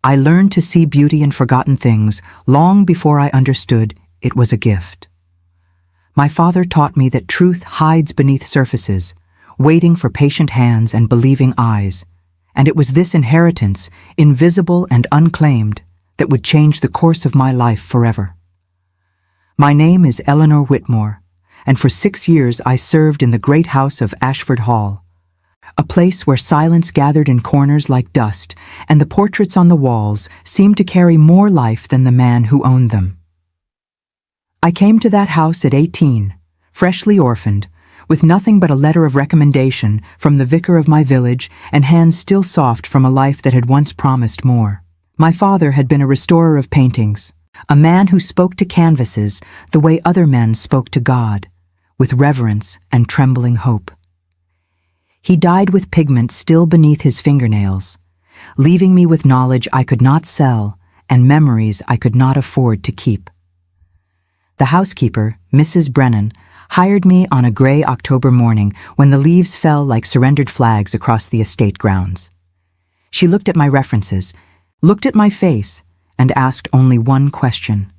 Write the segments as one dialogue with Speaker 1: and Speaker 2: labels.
Speaker 1: I learned to see beauty in forgotten things long before I understood it was a gift. My father taught me that truth hides beneath surfaces, waiting for patient hands and believing eyes, and it was this inheritance, invisible and unclaimed, that would change the course of my life forever. My name is Eleanor Whitmore, and for 6 years I served in the great house of Ashford Hall, a place where silence gathered in corners like dust, and the portraits on the walls seemed to carry more life than the man who owned them. I came to that house at 18, freshly orphaned, with nothing but a letter of recommendation from the vicar of my village and hands still soft from a life that had once promised more. My father had been a restorer of paintings, a man who spoke to canvases the way other men spoke to God, with reverence and trembling hope. He died with pigment still beneath his fingernails, leaving me with knowledge I could not sell and memories I could not afford to keep. The housekeeper, Mrs. Brennan, hired me on a gray October morning when the leaves fell like surrendered flags across the estate grounds. She looked at my references, looked at my face, and asked only one question.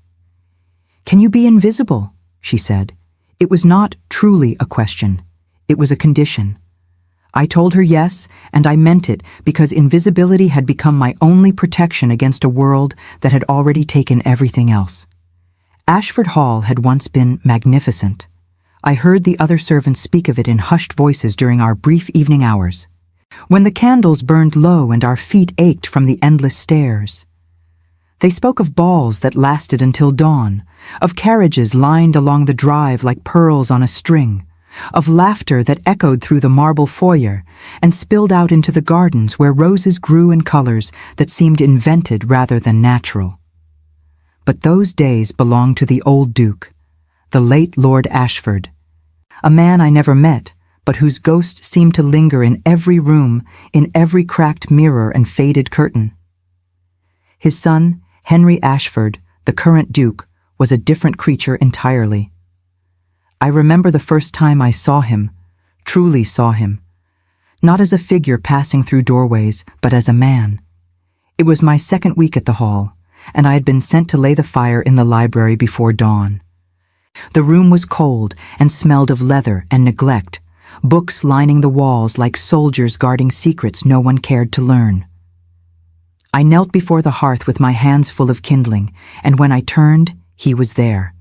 Speaker 1: "Can you be invisible?" she said. It was not truly a question. It was a condition. I told her yes, and I meant it because invisibility had become my only protection against a world that had already taken everything else. Ashford Hall had once been magnificent. I heard the other servants speak of it in hushed voices during our brief evening hours, when the candles burned low and our feet ached from the endless stairs. They spoke of balls that lasted until dawn, of carriages lined along the drive like pearls on a string, of laughter that echoed through the marble foyer and spilled out into the gardens where roses grew in colors that seemed invented rather than natural. But those days belonged to the old Duke, the late Lord Ashford, a man I never met, but whose ghost seemed to linger in every room, in every cracked mirror and faded curtain. His son, Henry Ashford, the current Duke, was a different creature entirely. I remember the first time I saw him, truly saw him, not as a figure passing through doorways, but as a man. It was my second week at the hall, and I had been sent to lay the fire in the library before dawn. The room was cold and smelled of leather and neglect, books lining the walls like soldiers guarding secrets no one cared to learn. I knelt before the hearth with my hands full of kindling, and when I turned, he was there.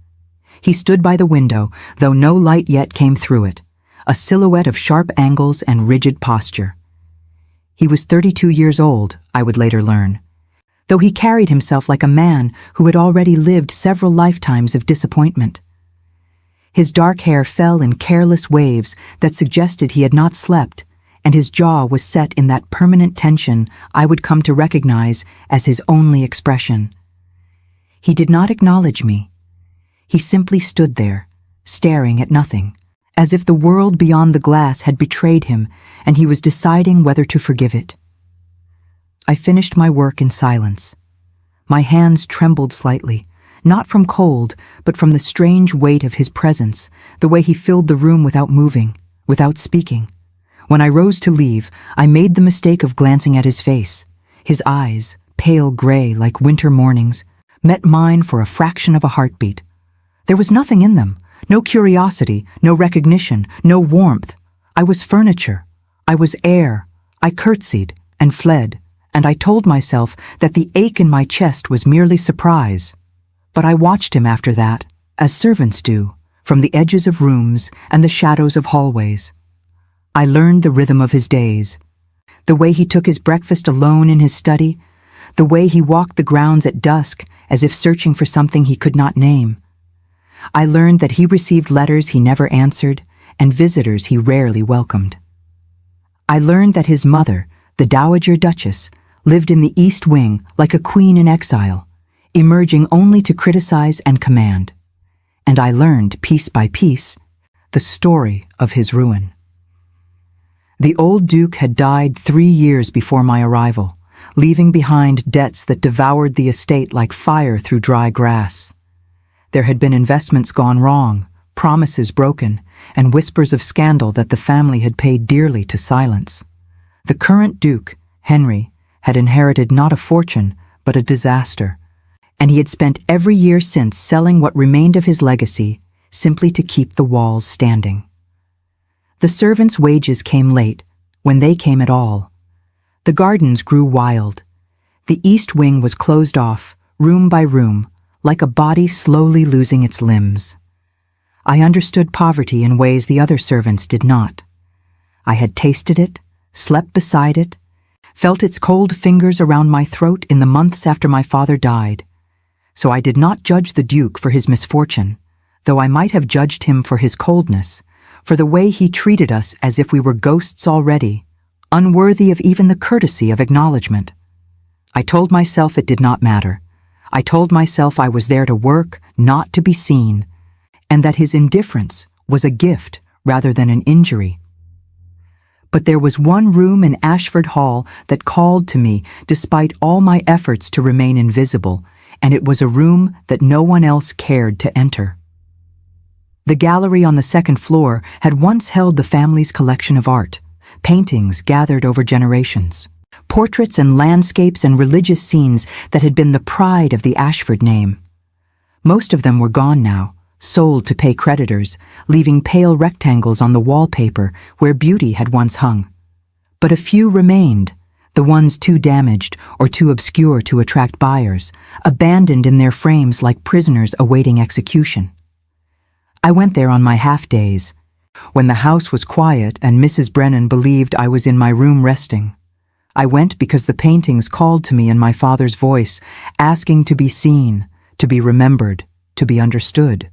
Speaker 1: He stood by the window, though no light yet came through it, a silhouette of sharp angles and rigid posture. He was 32 years old, I would later learn, though he carried himself like a man who had already lived several lifetimes of disappointment. His dark hair fell in careless waves that suggested he had not slept, and his jaw was set in that permanent tension I would come to recognize as his only expression. He did not acknowledge me. He simply stood there, staring at nothing, as if the world beyond the glass had betrayed him and he was deciding whether to forgive it. I finished my work in silence. My hands trembled slightly, not from cold, but from the strange weight of his presence, the way he filled the room without moving, without speaking. When I rose to leave, I made the mistake of glancing at his face. His eyes, pale gray like winter mornings, met mine for a fraction of a heartbeat. There was nothing in them, no curiosity, no recognition, no warmth. I was furniture. I was air. I curtsied and fled, and I told myself that the ache in my chest was merely surprise. But I watched him after that, as servants do, from the edges of rooms and the shadows of hallways. I learned the rhythm of his days, the way he took his breakfast alone in his study, the way he walked the grounds at dusk as if searching for something he could not name. I learned that he received letters he never answered and visitors he rarely welcomed. I learned that his mother, the Dowager Duchess, lived in the East Wing like a queen in exile, emerging only to criticize and command. And I learned, piece by piece, the story of his ruin. The old Duke had died 3 years before my arrival, leaving behind debts that devoured the estate like fire through dry grass. There had been investments gone wrong, promises broken, and whispers of scandal that the family had paid dearly to silence. The current Duke, Henry, had inherited not a fortune, but a disaster, and he had spent every year since selling what remained of his legacy simply to keep the walls standing. The servants' wages came late, when they came at all. The gardens grew wild. The east wing was closed off, room by room, like a body slowly losing its limbs. I understood poverty in ways the other servants did not. I had tasted it, slept beside it, felt its cold fingers around my throat in the months after my father died. So I did not judge the Duke for his misfortune, though I might have judged him for his coldness, for the way he treated us as if we were ghosts already, unworthy of even the courtesy of acknowledgement. I told myself it did not matter. I told myself I was there to work, not to be seen, and that his indifference was a gift rather than an injury. But there was one room in Ashford Hall that called to me despite all my efforts to remain invisible, and it was a room that no one else cared to enter. The gallery on the second floor had once held the family's collection of art, paintings gathered over generations, portraits and landscapes and religious scenes that had been the pride of the Ashford name. Most of them were gone now, sold to pay creditors, leaving pale rectangles on the wallpaper where beauty had once hung. But a few remained, the ones too damaged or too obscure to attract buyers, abandoned in their frames like prisoners awaiting execution. I went there on my half-days, when the house was quiet and Mrs. Brennan believed I was in my room resting. I went because the paintings called to me in my father's voice, asking to be seen, to be remembered, to be understood.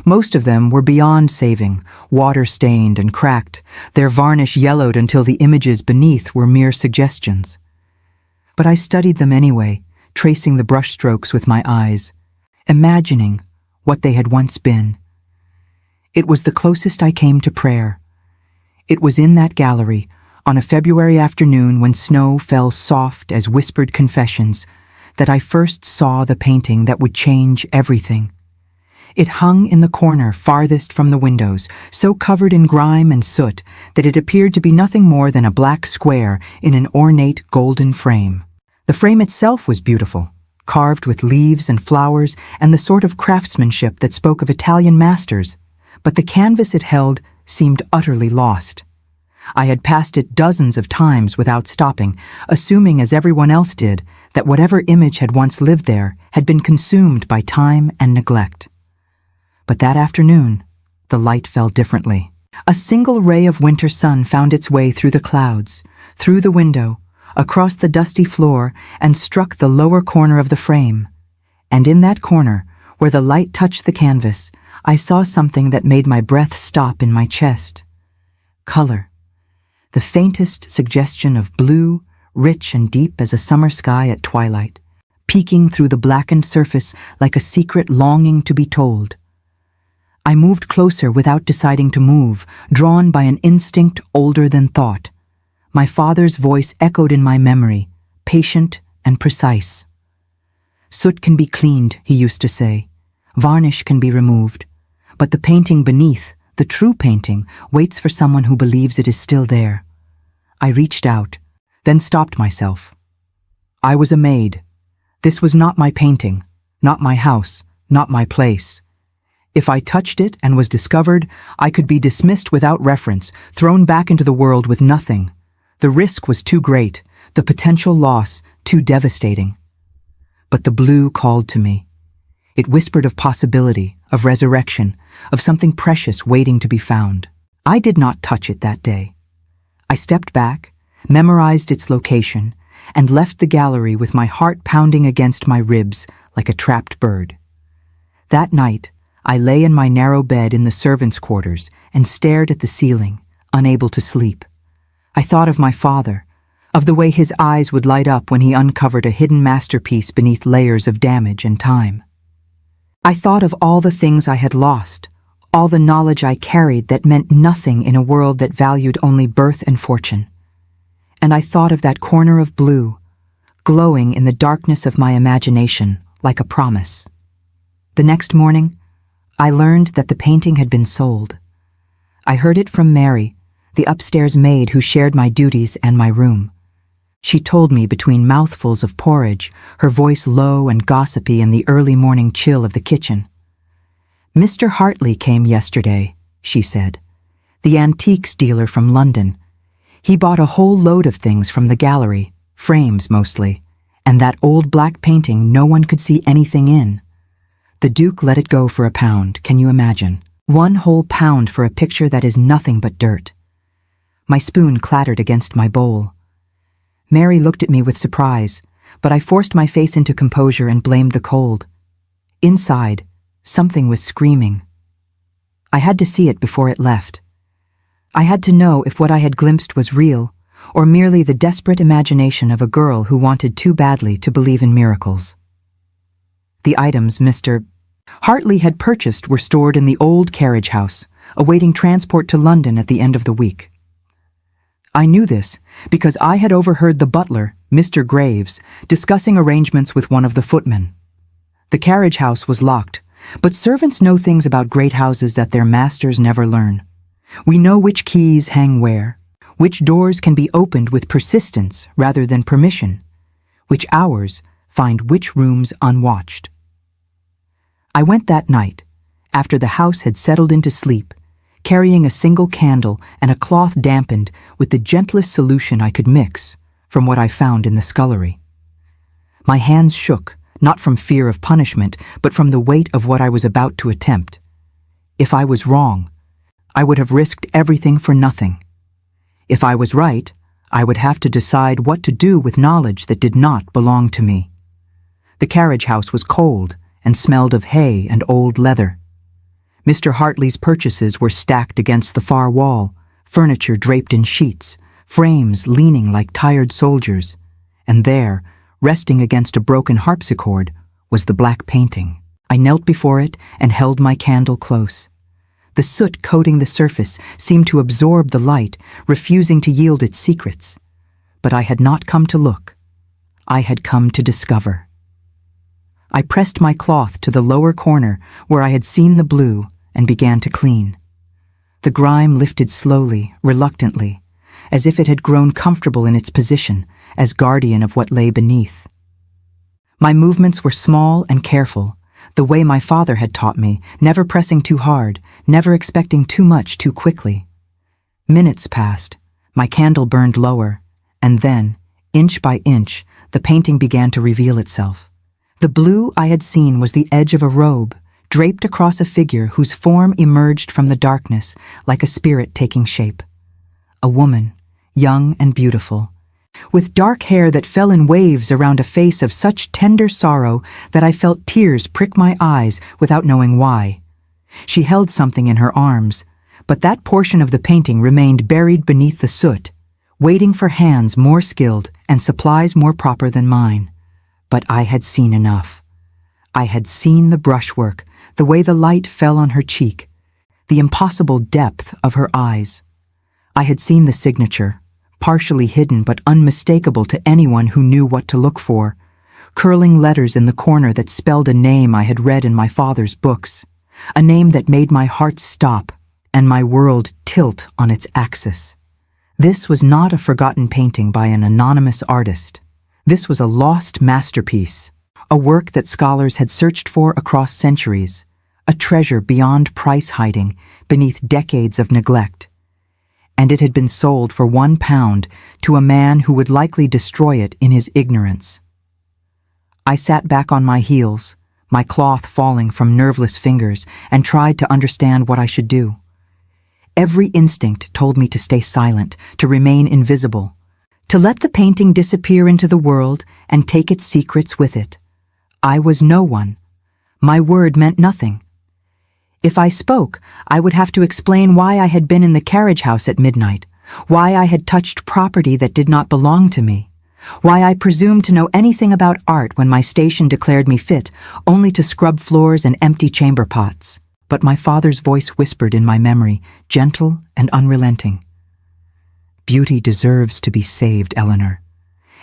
Speaker 1: Most of them were beyond saving, water-stained and cracked, their varnish yellowed until the images beneath were mere suggestions. But I studied them anyway, tracing the brushstrokes with my eyes, imagining what they had once been. It was the closest I came to prayer. It was in that gallery, on a February afternoon when snow fell soft as whispered confessions, that I first saw the painting that would change everything. It hung in the corner farthest from the windows, so covered in grime and soot that it appeared to be nothing more than a black square in an ornate golden frame. The frame itself was beautiful, carved with leaves and flowers and the sort of craftsmanship that spoke of Italian masters, but the canvas it held seemed utterly lost. I had passed it dozens of times without stopping, assuming, as everyone else did, that whatever image had once lived there had been consumed by time and neglect. But that afternoon, the light fell differently. A single ray of winter sun found its way through the clouds, through the window, across the dusty floor, and struck the lower corner of the frame. And in that corner, where the light touched the canvas, I saw something that made my breath stop in my chest. Color. The faintest suggestion of blue, rich and deep as a summer sky at twilight, peeking through the blackened surface like a secret longing to be told. I moved closer without deciding to move, drawn by an instinct older than thought. My father's voice echoed in my memory, patient and precise. Soot can be cleaned, he used to say. Varnish can be removed. But the painting beneath, the true painting, waits for someone who believes it is still there. I reached out, then stopped myself. I was a maid. This was not my painting, not my house, not my place. If I touched it and was discovered, I could be dismissed without reference, thrown back into the world with nothing. The risk was too great, the potential loss too devastating. But the blue called to me. It whispered of possibility, of resurrection, of something precious waiting to be found. I did not touch it that day. I stepped back, memorized its location, and left the gallery with my heart pounding against my ribs like a trapped bird. That night, I lay in my narrow bed in the servants' quarters and stared at the ceiling, unable to sleep. I thought of my father, of the way his eyes would light up when he uncovered a hidden masterpiece beneath layers of damage and time. I thought of all the things I had lost, all the knowledge I carried that meant nothing in a world that valued only birth and fortune. And I thought of that corner of blue, glowing in the darkness of my imagination like a promise. The next morning, I learned that the painting had been sold. I heard it from Mary, the upstairs maid who shared my duties and my room. She told me between mouthfuls of porridge, her voice low and gossipy in the early morning chill of the kitchen. "Mr. Hartley came yesterday," she said. "The antiques dealer from London. He bought a whole load of things from the gallery, frames mostly, and that old black painting no one could see anything in. The Duke let it go for £1, can you imagine? 1 whole pound for a picture that is nothing but dirt." My spoon clattered against my bowl. Mary looked at me with surprise, but I forced my face into composure and blamed the cold. Inside, something was screaming. I had to see it before it left. I had to know if what I had glimpsed was real, or merely the desperate imagination of a girl who wanted too badly to believe in miracles. The items Mr. Hartley had purchased were stored in the old carriage house, awaiting transport to London at the end of the week. I knew this because I had overheard the butler, Mr. Graves, discussing arrangements with one of the footmen. The carriage house was locked, but servants know things about great houses that their masters never learn. We know which keys hang where, which doors can be opened with persistence rather than permission, which hours find which rooms unwatched. I went that night, after the house had settled into sleep, carrying a single candle and a cloth dampened with the gentlest solution I could mix from what I found in the scullery. My hands shook, not from fear of punishment, but from the weight of what I was about to attempt. If I was wrong, I would have risked everything for nothing. If I was right, I would have to decide what to do with knowledge that did not belong to me. The carriage house was cold and smelled of hay and old leather. Mr. Hartley's purchases were stacked against the far wall, furniture draped in sheets, frames leaning like tired soldiers, and there, resting against a broken harpsichord, was the black painting. I knelt before it and held my candle close. The soot coating the surface seemed to absorb the light, refusing to yield its secrets. But I had not come to look. I had come to discover. I pressed my cloth to the lower corner where I had seen the blue and began to clean. The grime lifted slowly, reluctantly, as if it had grown comfortable in its position as guardian of what lay beneath. My movements were small and careful, the way my father had taught me, never pressing too hard, never expecting too much too quickly. Minutes passed, my candle burned lower, and then, inch by inch, the painting began to reveal itself. The blue I had seen was the edge of a robe, draped across a figure whose form emerged from the darkness like a spirit taking shape. A woman, young and beautiful, with dark hair that fell in waves around a face of such tender sorrow that I felt tears prick my eyes without knowing why. She held something in her arms, but that portion of the painting remained buried beneath the soot, waiting for hands more skilled and supplies more proper than mine. But I had seen enough. I had seen the brushwork, the way the light fell on her cheek, the impossible depth of her eyes. I had seen the signature, partially hidden but unmistakable to anyone who knew what to look for, curling letters in the corner that spelled a name I had read in my father's books, a name that made my heart stop and my world tilt on its axis. This was not a forgotten painting by an anonymous artist. This was a lost masterpiece, a work that scholars had searched for across centuries, a treasure beyond price hiding beneath decades of neglect. And it had been sold for £1 to a man who would likely destroy it in his ignorance. I sat back on my heels, my cloth falling from nerveless fingers, and tried to understand what I should do. Every instinct told me to stay silent, to remain invisible, to let the painting disappear into the world and take its secrets with it. I was no one. My word meant nothing. If I spoke, I would have to explain why I had been in the carriage house at midnight, why I had touched property that did not belong to me, why I presumed to know anything about art when my station declared me fit only to scrub floors and empty chamber pots. But my father's voice whispered in my memory, gentle and unrelenting. Beauty deserves to be saved, Eleanor,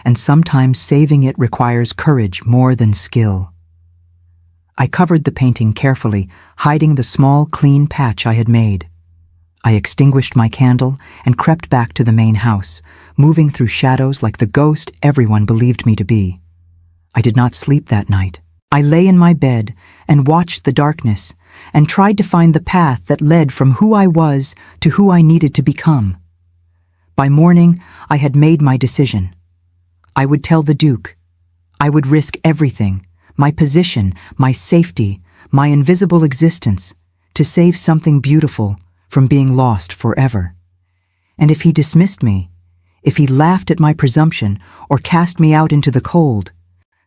Speaker 1: and sometimes saving it requires courage more than skill. I covered the painting carefully, hiding the small, clean patch I had made. I extinguished my candle and crept back to the main house, moving through shadows like the ghost everyone believed me to be. I did not sleep that night. I lay in my bed and watched the darkness and tried to find the path that led from who I was to who I needed to become. By morning, I had made my decision. I would tell the Duke. I would risk everything, my position, my safety, my invisible existence, to save something beautiful from being lost forever. And if he dismissed me, if he laughed at my presumption or cast me out into the cold,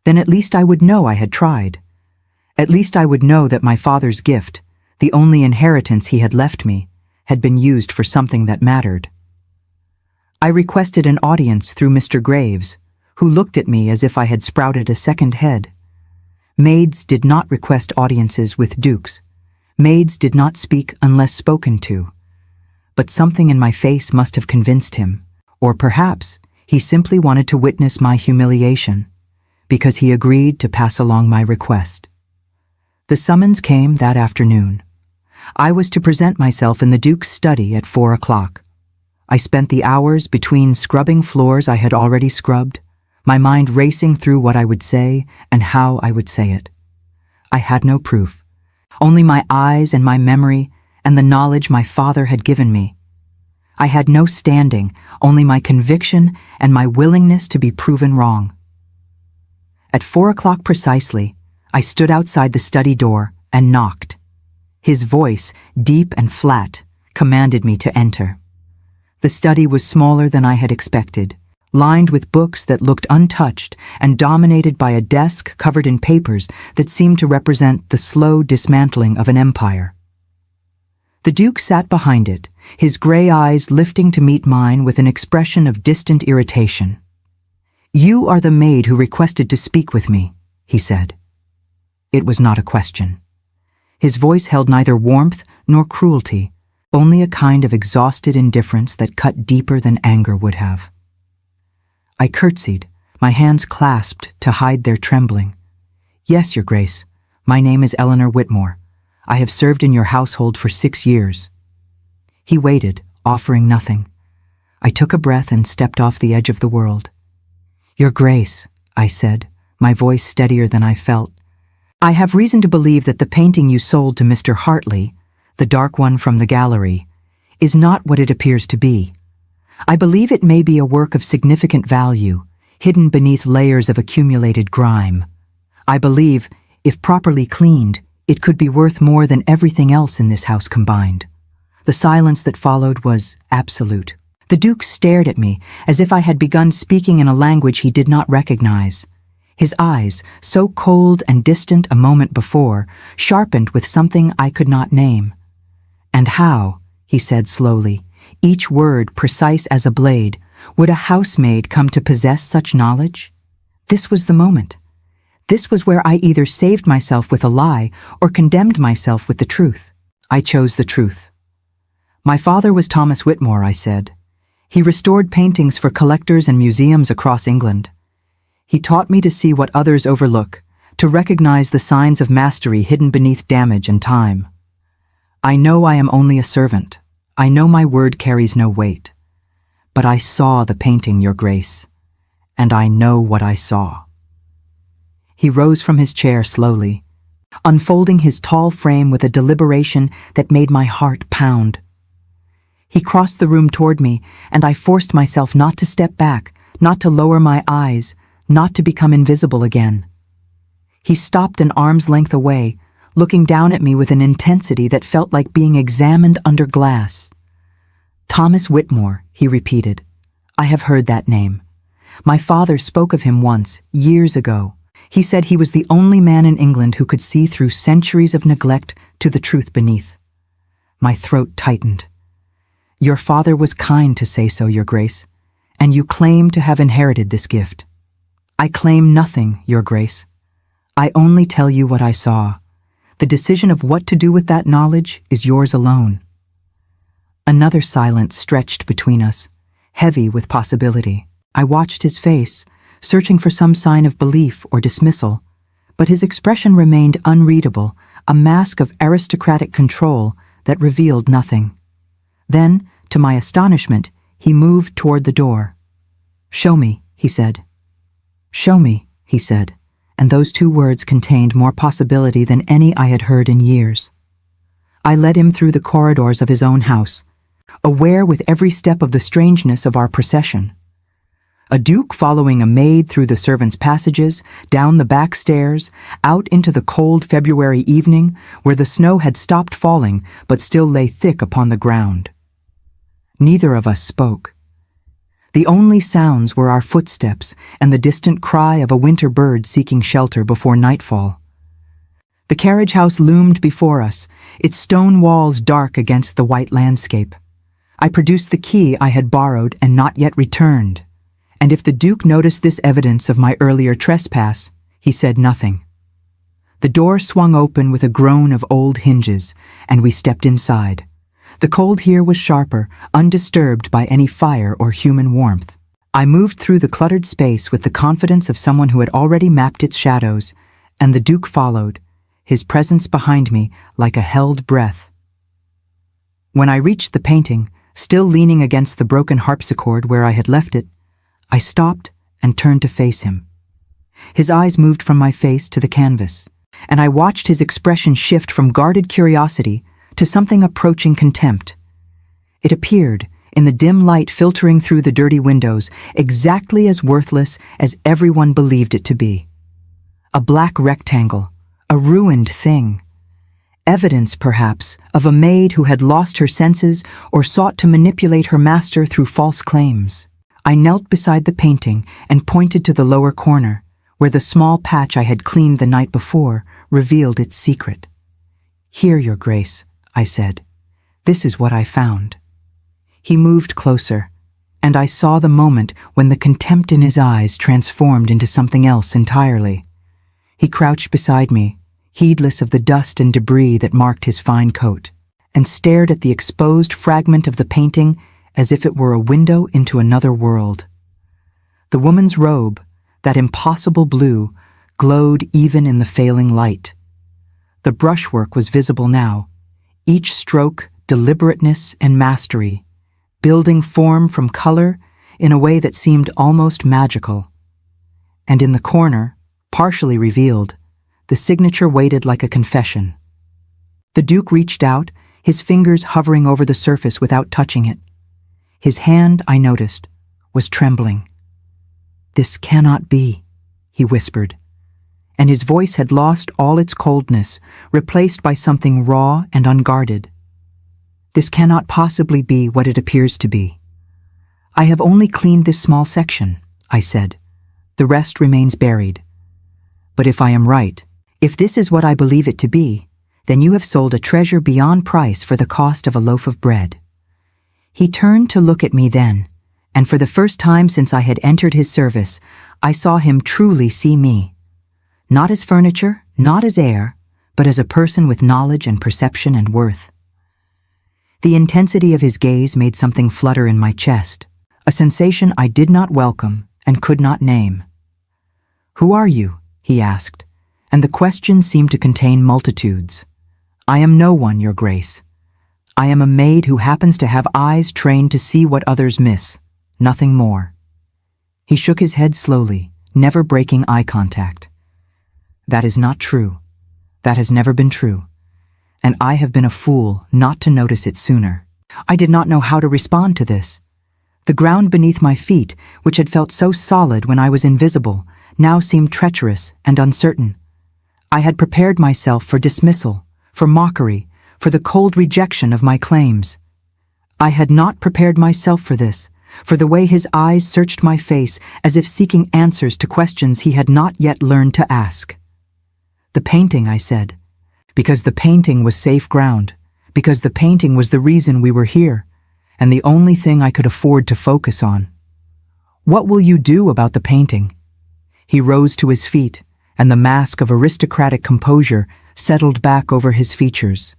Speaker 1: then at least I would know I had tried. At least I would know that my father's gift, the only inheritance he had left me, had been used for something that mattered. I requested an audience through Mr. Graves, who looked at me as if I had sprouted a second head. Maids did not request audiences with dukes. Maids did not speak unless spoken to. But something in my face must have convinced him, or perhaps he simply wanted to witness my humiliation, because he agreed to pass along my request. The summons came that afternoon. I was to present myself in the Duke's study at 4 o'clock. I spent the hours between scrubbing floors I had already scrubbed, my mind racing through what I would say and how I would say it. I had no proof, only my eyes and my memory and the knowledge my father had given me. I had no standing, only my conviction and my willingness to be proven wrong. At 4 o'clock precisely, I stood outside the study door and knocked. His voice, deep and flat, commanded me to enter. The study was smaller than I had expected, lined with books that looked untouched and dominated by a desk covered in papers that seemed to represent the slow dismantling of an empire. The Duke sat behind it, his gray eyes lifting to meet mine with an expression of distant irritation. "You are the maid who requested to speak with me," he said. It was not a question. His voice held neither warmth nor cruelty, only a kind of exhausted indifference that cut deeper than anger would have. I curtsied, my hands clasped to hide their trembling. "Yes, Your Grace, my name is Eleanor Whitmore. I have served in your household for 6 years." He waited, offering nothing. I took a breath and stepped off the edge of the world. "Your Grace," I said, my voice steadier than I felt, "I have reason to believe that the painting you sold to Mr. Hartley, the dark one from the gallery, is not what it appears to be. I believe it may be a work of significant value, hidden beneath layers of accumulated grime. I believe, if properly cleaned, it could be worth more than everything else in this house combined." The silence that followed was absolute. The Duke stared at me as if I had begun speaking in a language he did not recognize. His eyes, so cold and distant a moment before, sharpened with something I could not name. "And how," he said slowly, each word precise as a blade, "would a housemaid come to possess such knowledge?" This was the moment. This was where I either saved myself with a lie or condemned myself with the truth. I chose the truth. "My father was Thomas Whitmore," I said. "He restored paintings for collectors and museums across England. He taught me to see what others overlook, to recognize the signs of mastery hidden beneath damage and time. I know I am only a servant. I know my word carries no weight. But I saw the painting, Your Grace, and I know what I saw." He rose from his chair slowly, unfolding his tall frame with a deliberation that made my heart pound. He crossed the room toward me, and I forced myself not to step back, not to lower my eyes, not to become invisible again. He stopped an arm's length away, looking down at me with an intensity that felt like being examined under glass. "Thomas Whitmore," he repeated. "I have heard that name. My father spoke of him once, years ago. He said he was the only man in England who could see through centuries of neglect to the truth beneath." My throat tightened. "Your father was kind to say so, Your Grace, and you claim to have inherited this gift." "I claim nothing, Your Grace. I only tell you what I saw. The decision of what to do with that knowledge is yours alone." Another silence stretched between us, heavy with possibility. I watched his face, searching for some sign of belief or dismissal, but his expression remained unreadable, a mask of aristocratic control that revealed nothing. Then, to my astonishment, he moved toward the door. "Show me," he said. "Show me," he said, and those two words contained more possibility than any I had heard in years. I led him through the corridors of his own house, aware with every step of the strangeness of our procession. A duke following a maid through the servants' passages, down the back stairs, out into the cold February evening where the snow had stopped falling but still lay thick upon the ground. Neither of us spoke. The only sounds were our footsteps and the distant cry of a winter bird seeking shelter before nightfall. The carriage house loomed before us, its stone walls dark against the white landscape. I produced the key I had borrowed and not yet returned, and if the Duke noticed this evidence of my earlier trespass, he said nothing. The door swung open with a groan of old hinges, and we stepped inside. The cold here was sharper, undisturbed by any fire or human warmth. I moved through the cluttered space with the confidence of someone who had already mapped its shadows, and the Duke followed, his presence behind me like a held breath. When I reached the painting, still leaning against the broken harpsichord where I had left it, I stopped and turned to face him. His eyes moved from my face to the canvas, and I watched his expression shift from guarded curiosity to something approaching contempt. It appeared, in the dim light filtering through the dirty windows, exactly as worthless as everyone believed it to be. A black rectangle, a ruined thing. Evidence, perhaps, of a maid who had lost her senses or sought to manipulate her master through false claims. I knelt beside the painting and pointed to the lower corner, where the small patch I had cleaned the night before revealed its secret. "Here, Your Grace," I said. "This is what I found." He moved closer, and I saw the moment when the contempt in his eyes transformed into something else entirely. He crouched beside me, heedless of the dust and debris that marked his fine coat, and stared at the exposed fragment of the painting as if it were a window into another world. The woman's robe, that impossible blue, glowed even in the failing light. The brushwork was visible now, each stroke deliberateness and mastery, building form from color in a way that seemed almost magical. And in the corner, partially revealed, the signature waited like a confession. The Duke reached out, his fingers hovering over the surface without touching it. His hand, I noticed, was trembling. "This cannot be," he whispered, and his voice had lost all its coldness, replaced by something raw and unguarded. "This cannot possibly be what it appears to be. I have only cleaned this small section," I said. "The rest remains buried. But if I am right, if this is what I believe it to be, then you have sold a treasure beyond price for the cost of a loaf of bread." He turned to look at me then, and for the first time since I had entered his service, I saw him truly see me. Not as furniture, not as air, but as a person with knowledge and perception and worth. The intensity of his gaze made something flutter in my chest, a sensation I did not welcome and could not name. "Who are you?" he asked, and the question seemed to contain multitudes. "I am no one, Your Grace. I am a maid who happens to have eyes trained to see what others miss, nothing more." He shook his head slowly, never breaking eye contact. "That is not true. That has never been true. And I have been a fool not to notice it sooner." I did not know how to respond to this. The ground beneath my feet, which had felt so solid when I was invisible, now seemed treacherous and uncertain. I had prepared myself for dismissal, for mockery, for the cold rejection of my claims. I had not prepared myself for this, for the way his eyes searched my face as if seeking answers to questions he had not yet learned to ask. "The painting," I said, "because the painting was safe ground, because the painting was the reason we were here, and the only thing I could afford to focus on." "What will you do about the painting?" He rose to his feet, and the mask of aristocratic composure settled back over his features,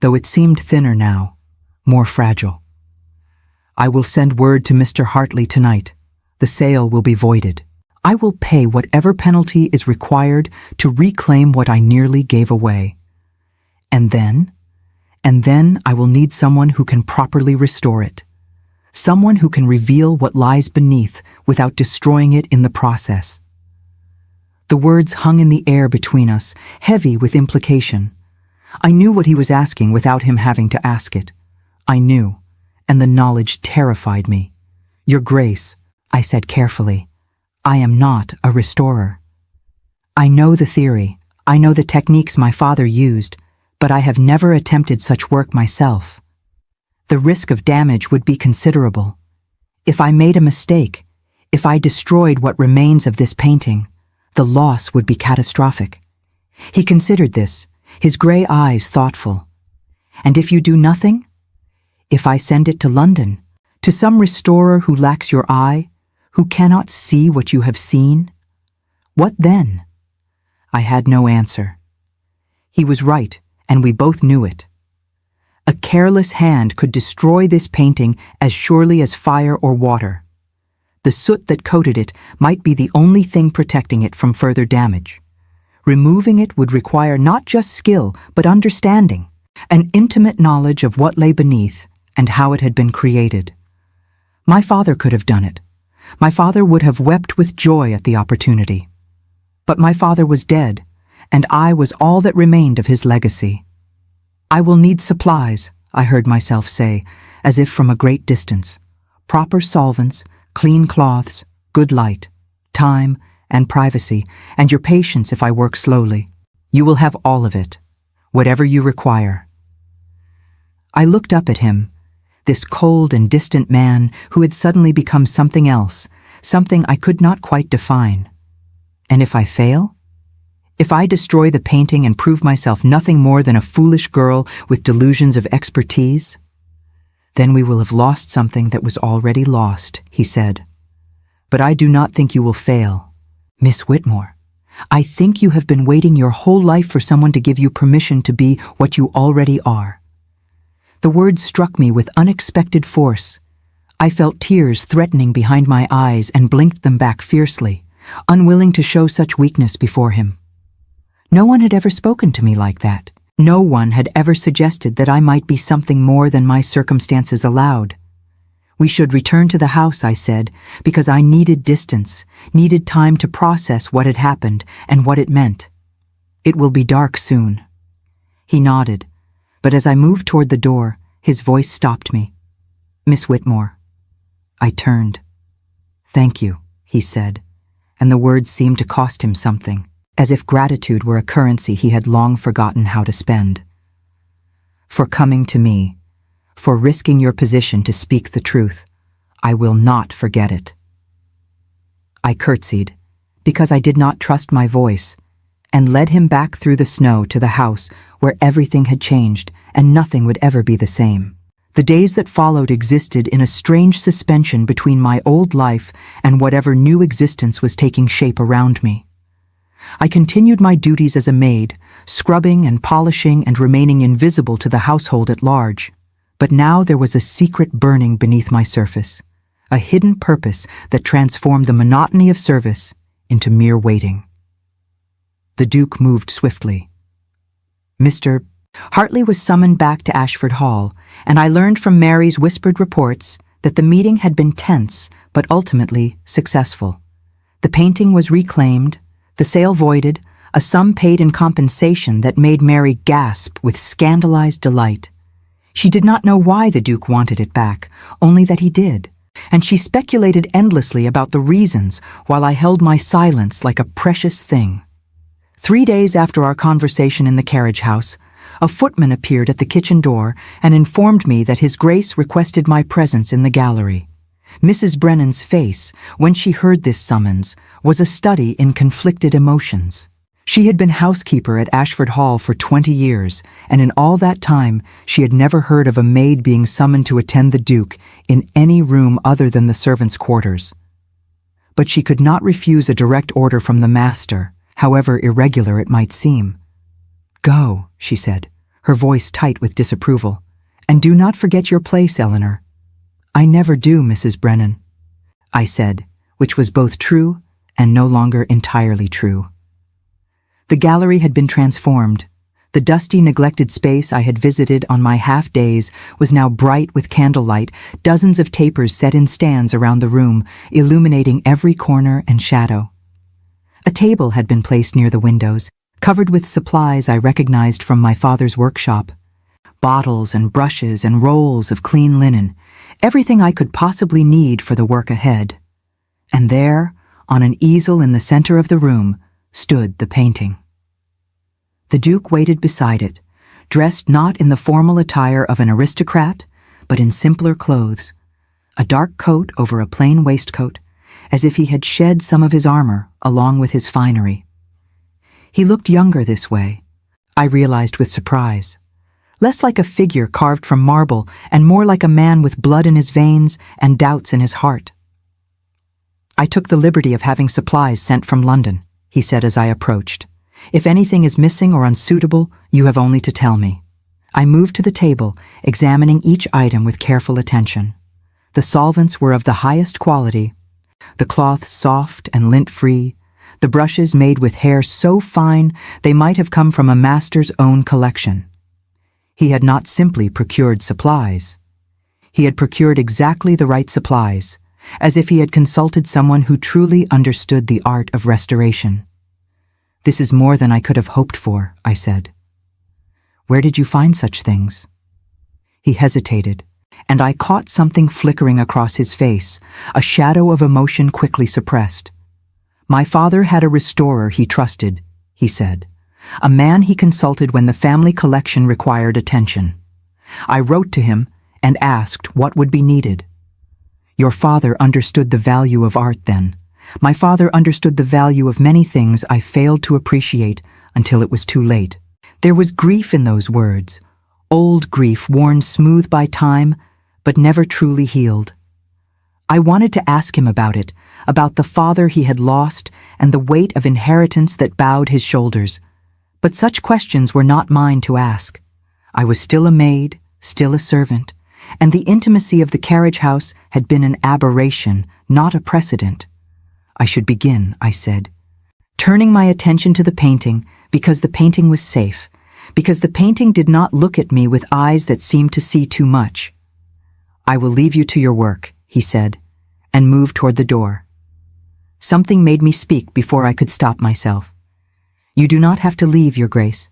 Speaker 1: though it seemed thinner now, more fragile. "I will send word to Mr. Hartley tonight. The sale will be voided. I will pay whatever penalty is required to reclaim what I nearly gave away. And then And then I will need someone who can properly restore it. Someone who can reveal what lies beneath without destroying it in the process. The words hung in the air between us, heavy with implication. I knew what he was asking without him having to ask it. I knew, and the knowledge terrified me. Your Grace, I said carefully, I am not a restorer. I know the theory, I know the techniques my father used, but I have never attempted such work myself. The risk of damage would be considerable. If I made a mistake, if I destroyed what remains of this painting, the loss would be catastrophic. He considered this, his grey eyes thoughtful. And if you do nothing? If I send it to London, to some restorer who lacks your eye, who cannot see what you have seen? What then? I had no answer. He was right, and we both knew it. A careless hand could destroy this painting as surely as fire or water. The soot that coated it might be the only thing protecting it from further damage. Removing it would require not just skill, but understanding, an intimate knowledge of what lay beneath and how it had been created. My father could have done it. My father would have wept with joy at the opportunity. But my father was dead, and I was all that remained of his legacy. I will need supplies, I heard myself say, as if from a great distance. Proper solvents, clean cloths, good light, time, and privacy, and your patience if I work slowly. You will have all of it, whatever you require. I looked up at him, this cold and distant man who had suddenly become something else, something I could not quite define. And if I fail? If I destroy the painting and prove myself nothing more than a foolish girl with delusions of expertise? Then we will have lost something that was already lost, he said. But I do not think you will fail. Miss Whitmore, I think you have been waiting your whole life for someone to give you permission to be what you already are. The words struck me with unexpected force. I felt tears threatening behind my eyes and blinked them back fiercely, unwilling to show such weakness before him. No one had ever spoken to me like that. No one had ever suggested that I might be something more than my circumstances allowed. We should return to the house, I said, because I needed distance, needed time to process what had happened and what it meant. It will be dark soon. He nodded, but as I moved toward the door, his voice stopped me. Miss Whitmore. I turned. Thank you, he said, and the words seemed to cost him something, as if gratitude were a currency he had long forgotten how to spend. For coming to me, for risking your position to speak the truth, I will not forget it. I curtsied, because I did not trust my voice, and led him back through the snow to the house where everything had changed and nothing would ever be the same. The days that followed existed in a strange suspension between my old life and whatever new existence was taking shape around me. I continued my duties as a maid, scrubbing and polishing and remaining invisible to the household at large. But now there was a secret burning beneath my surface, a hidden purpose that transformed the monotony of service into mere waiting. The Duke moved swiftly. Mr. Hartley was summoned back to Ashford Hall, and I learned from Mary's whispered reports that the meeting had been tense but ultimately successful. The painting was reclaimed, the sale voided, a sum paid in compensation that made Mary gasp with scandalized delight. She did not know why the Duke wanted it back, only that he did, and she speculated endlessly about the reasons while I held my silence like a precious thing. 3 days after our conversation in the carriage house, a footman appeared at the kitchen door and informed me that His Grace requested my presence in the gallery. Mrs. Brennan's face, when she heard this summons, was a study in conflicted emotions. She had been housekeeper at Ashford Hall for 20 years, and in all that time she had never heard of a maid being summoned to attend the Duke in any room other than the servants' quarters. But she could not refuse a direct order from the master, however irregular it might seem. "Go," she said, her voice tight with disapproval, "and do not forget your place, Eleanor." "I never do, Mrs. Brennan," I said, which was both true and no longer entirely true. The gallery had been transformed. The dusty, neglected space I had visited on my half-days was now bright with candlelight, dozens of tapers set in stands around the room, illuminating every corner and shadow. A table had been placed near the windows, covered with supplies I recognized from my father's workshop. Bottles and brushes and rolls of clean linen, everything I could possibly need for the work ahead. And there, on an easel in the center of the room, stood the painting. The Duke waited beside it, dressed not in the formal attire of an aristocrat, but in simpler clothes, a dark coat over a plain waistcoat, as if he had shed some of his armor along with his finery. He looked younger this way, I realized with surprise, less like a figure carved from marble and more like a man with blood in his veins and doubts in his heart. "I took the liberty of having supplies sent from London," he said as I approached. "If anything is missing or unsuitable, you have only to tell me." I moved to the table, examining each item with careful attention. The solvents were of the highest quality, the cloth soft and lint-free, the brushes made with hair so fine they might have come from a master's own collection. He had not simply procured supplies. He had procured exactly the right supplies, as if he had consulted someone who truly understood the art of restoration. "This is more than I could have hoped for," I said. "Where did you find such things?" He hesitated, and I caught something flickering across his face, a shadow of emotion quickly suppressed. "My father had a restorer he trusted," he said, "a man he consulted when the family collection required attention. I wrote to him and asked what would be needed. Your father understood the value of art then. My father understood the value of many things I failed to appreciate until it was too late." There was grief in those words, old grief worn smooth by time, but never truly healed. I wanted to ask him about it, about the father he had lost and the weight of inheritance that bowed his shoulders. But such questions were not mine to ask. I was still a maid, still a servant, and the intimacy of the carriage house had been an aberration, not a precedent. "I should begin," I said, turning my attention to the painting because the painting was safe, because the painting did not look at me with eyes that seemed to see too much. "I will leave you to your work," he said, and moved toward the door. Something made me speak before I could stop myself. "You do not have to leave, Your Grace.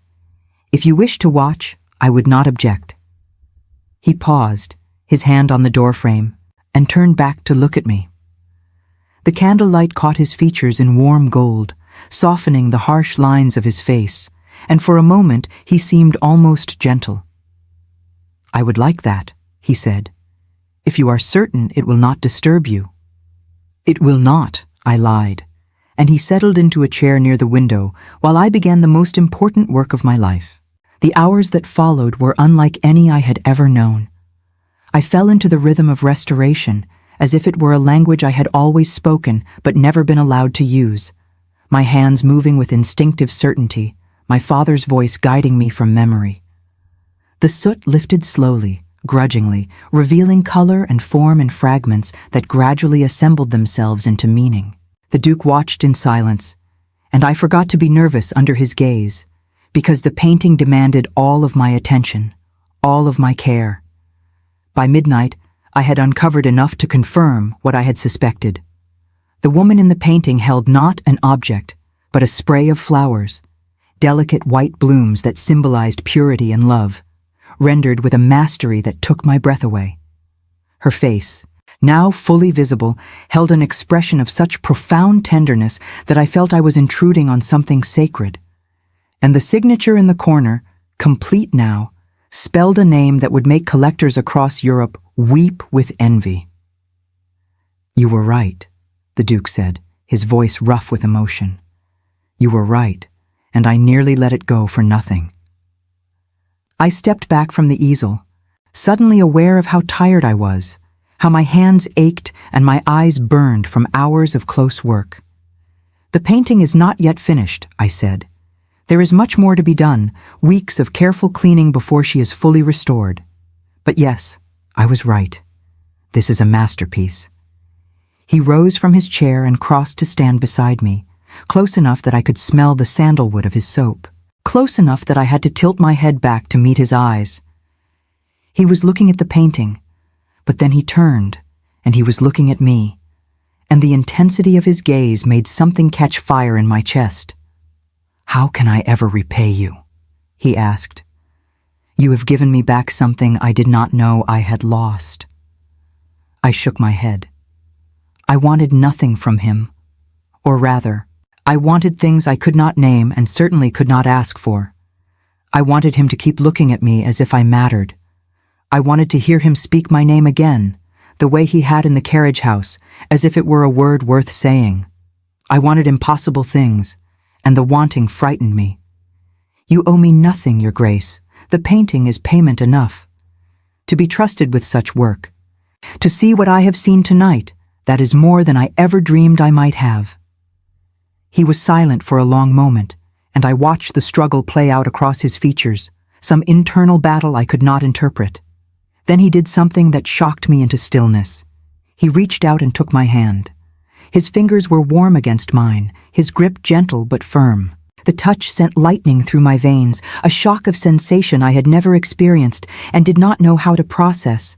Speaker 1: If you wish to watch, I would not object." He paused, his hand on the doorframe, and turned back to look at me. The candlelight caught his features in warm gold, softening the harsh lines of his face, and for a moment he seemed almost gentle. "I would like that," he said, "if you are certain it will not disturb you." "It will not," I lied, and he settled into a chair near the window while I began the most important work of my life. The hours that followed were unlike any I had ever known. I fell into the rhythm of restoration, as if it were a language I had always spoken but never been allowed to use, my hands moving with instinctive certainty, my father's voice guiding me from memory. The soot lifted slowly, grudgingly, revealing color and form in fragments that gradually assembled themselves into meaning. The Duke watched in silence, and I forgot to be nervous under his gaze, because the painting demanded all of my attention, all of my care. By midnight, I had uncovered enough to confirm what I had suspected. The woman in the painting held not an object, but a spray of flowers, delicate white blooms that symbolized purity and love, rendered with a mastery that took my breath away. Her face, now fully visible, held an expression of such profound tenderness that I felt I was intruding on something sacred. And the signature in the corner, complete now, spelled a name that would make collectors across Europe weep with envy. "You were right," the Duke said, his voice rough with emotion. "You were right, and I nearly let it go for nothing." I stepped back from the easel, suddenly aware of how tired I was, how my hands ached and my eyes burned from hours of close work. "The painting is not yet finished," I said. "There is much more to be done, weeks of careful cleaning before she is fully restored. But yes, I was right. This is a masterpiece." He rose from his chair and crossed to stand beside me, close enough that I could smell the sandalwood of his soap. close enough that I had to tilt my head back to meet his eyes. He was looking at the painting, but then he turned, and he was looking at me, and the intensity of his gaze made something catch fire in my chest. "How can I ever repay you?" he asked. "You have given me back something I did not know I had lost." I shook my head. I wanted nothing from him, or rather, I wanted things I could not name and certainly could not ask for. I wanted him to keep looking at me as if I mattered. I wanted to hear him speak my name again, the way he had in the carriage house, as if it were a word worth saying. I wanted impossible things, and the wanting frightened me. "You owe me nothing, Your Grace. The painting is payment enough. To be trusted with such work, to see what I have seen tonight, that is more than I ever dreamed I might have." He was silent for a long moment, and I watched the struggle play out across his features, some internal battle I could not interpret. Then he did something that shocked me into stillness. He reached out and took my hand. His fingers were warm against mine, his grip gentle but firm. The touch sent lightning through my veins, a shock of sensation I had never experienced and did not know how to process.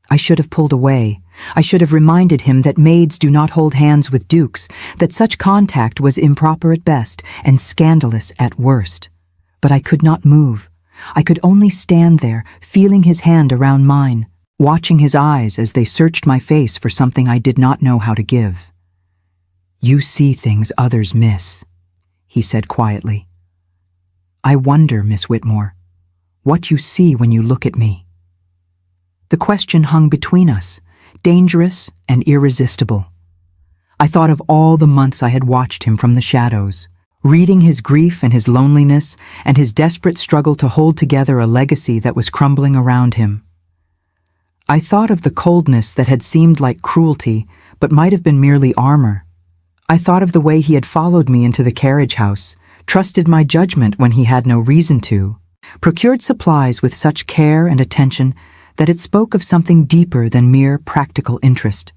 Speaker 1: I should have pulled away. I should have reminded him that maids do not hold hands with dukes, that such contact was improper at best and scandalous at worst. But I could not move. I could only stand there, feeling his hand around mine, watching his eyes as they searched my face for something I did not know how to give. "You see things others miss," he said quietly. "I wonder, Miss Whitmore, what you see when you look at me." The question hung between us, dangerous and irresistible. I thought of all the months I had watched him from the shadows, reading his grief and his loneliness and his desperate struggle to hold together a legacy that was crumbling around him. I thought of the coldness that had seemed like cruelty but might have been merely armor. I thought of the way he had followed me into the carriage house, trusted my judgment when he had no reason to, procured supplies with such care and attention that it spoke of something deeper than mere practical interest.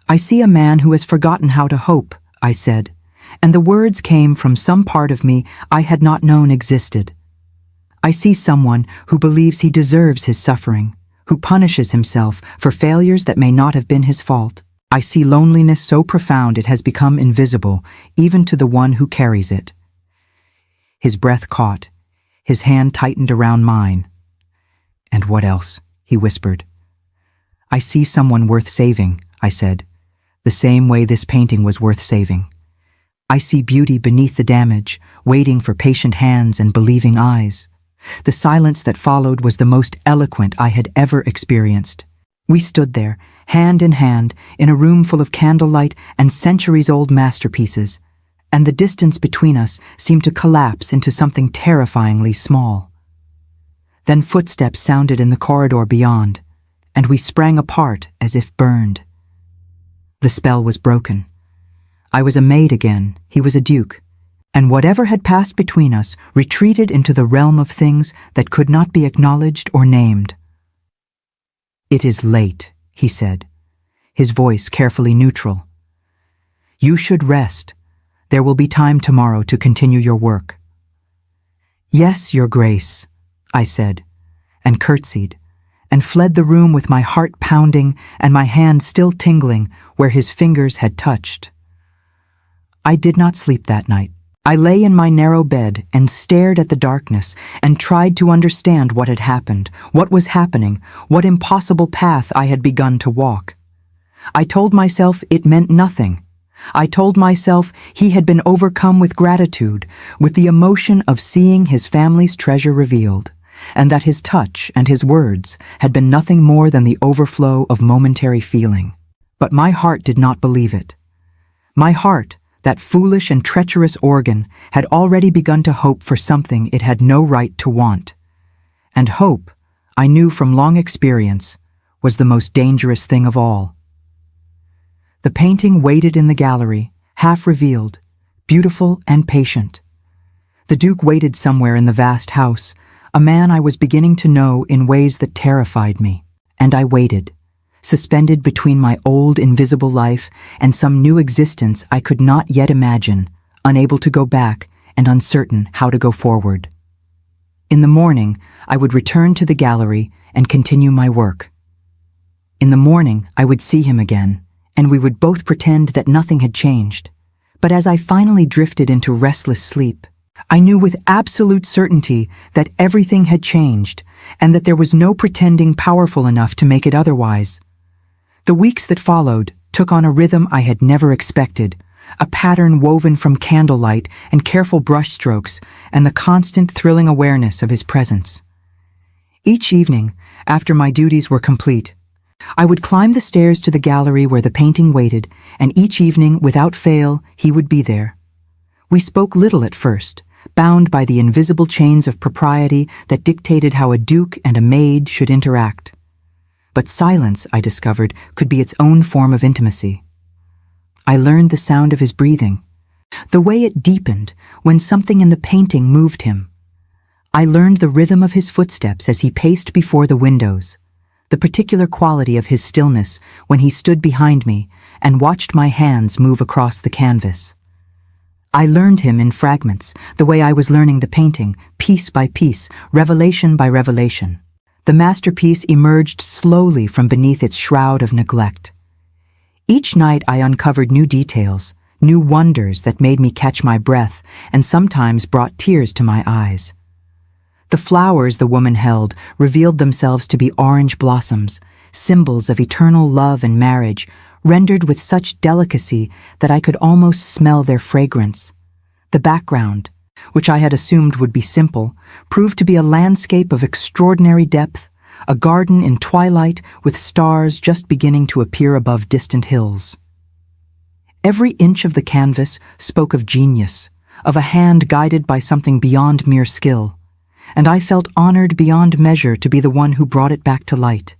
Speaker 1: "I see a man who has forgotten how to hope," I said, and the words came from some part of me I had not known existed. "I see someone who believes he deserves his suffering, who punishes himself for failures that may not have been his fault. I see loneliness so profound it has become invisible, even to the one who carries it." His breath caught. His hand tightened around mine. "And what else?" he whispered. "I see someone worth saving," I said, "the same way this painting was worth saving. I see beauty beneath the damage, waiting for patient hands and believing eyes." The silence that followed was the most eloquent I had ever experienced. We stood there, hand in hand, in a room full of candlelight and centuries-old masterpieces, and the distance between us seemed to collapse into something terrifyingly small. Then footsteps sounded in the corridor beyond, and we sprang apart as if burned. The spell was broken. I was a maid again, he was a duke, and whatever had passed between us retreated into the realm of things that could not be acknowledged or named. "It is late," he said, his voice carefully neutral. "You should rest. There will be time tomorrow to continue your work." "Yes, Your Grace," I said, and curtsied, and fled the room with my heart pounding and my hand still tingling where his fingers had touched. I did not sleep that night. I lay in my narrow bed and stared at the darkness and tried to understand what had happened, what was happening, what impossible path I had begun to walk. I told myself it meant nothing. I told myself he had been overcome with gratitude, with the emotion of seeing his family's treasure revealed, and that his touch and his words had been nothing more than the overflow of momentary feeling. But my heart did not believe it. My heart, that foolish and treacherous organ, had already begun to hope for something it had no right to want. And hope, I knew from long experience, was the most dangerous thing of all. The painting waited in the gallery, half revealed, beautiful and patient. The Duke waited somewhere in the vast house, a man I was beginning to know in ways that terrified me. And I waited, suspended between my old invisible life and some new existence I could not yet imagine, unable to go back and uncertain how to go forward. In the morning, I would return to the gallery and continue my work. In the morning, I would see him again, and we would both pretend that nothing had changed. But as I finally drifted into restless sleep, I knew with absolute certainty that everything had changed, and that there was no pretending powerful enough to make it otherwise. The weeks that followed took on a rhythm I had never expected, a pattern woven from candlelight and careful brushstrokes and the constant thrilling awareness of his presence. Each evening, after my duties were complete, I would climb the stairs to the gallery where the painting waited, and each evening, without fail, he would be there. We spoke little at first, bound by the invisible chains of propriety that dictated how a duke and a maid should interact. But silence, I discovered, could be its own form of intimacy. I learned the sound of his breathing, the way it deepened when something in the painting moved him. I learned the rhythm of his footsteps as he paced before the windows, the particular quality of his stillness when he stood behind me and watched my hands move across the canvas. I learned him in fragments, the way I was learning the painting, piece by piece, revelation by revelation. The masterpiece emerged slowly from beneath its shroud of neglect. Each night I uncovered new details, new wonders that made me catch my breath and sometimes brought tears to my eyes. The flowers the woman held revealed themselves to be orange blossoms, symbols of eternal love and marriage, rendered with such delicacy that I could almost smell their fragrance. The background, which I had assumed would be simple, proved to be a landscape of extraordinary depth, a garden in twilight with stars just beginning to appear above distant hills. Every inch of the canvas spoke of genius, of a hand guided by something beyond mere skill, and I felt honored beyond measure to be the one who brought it back to light.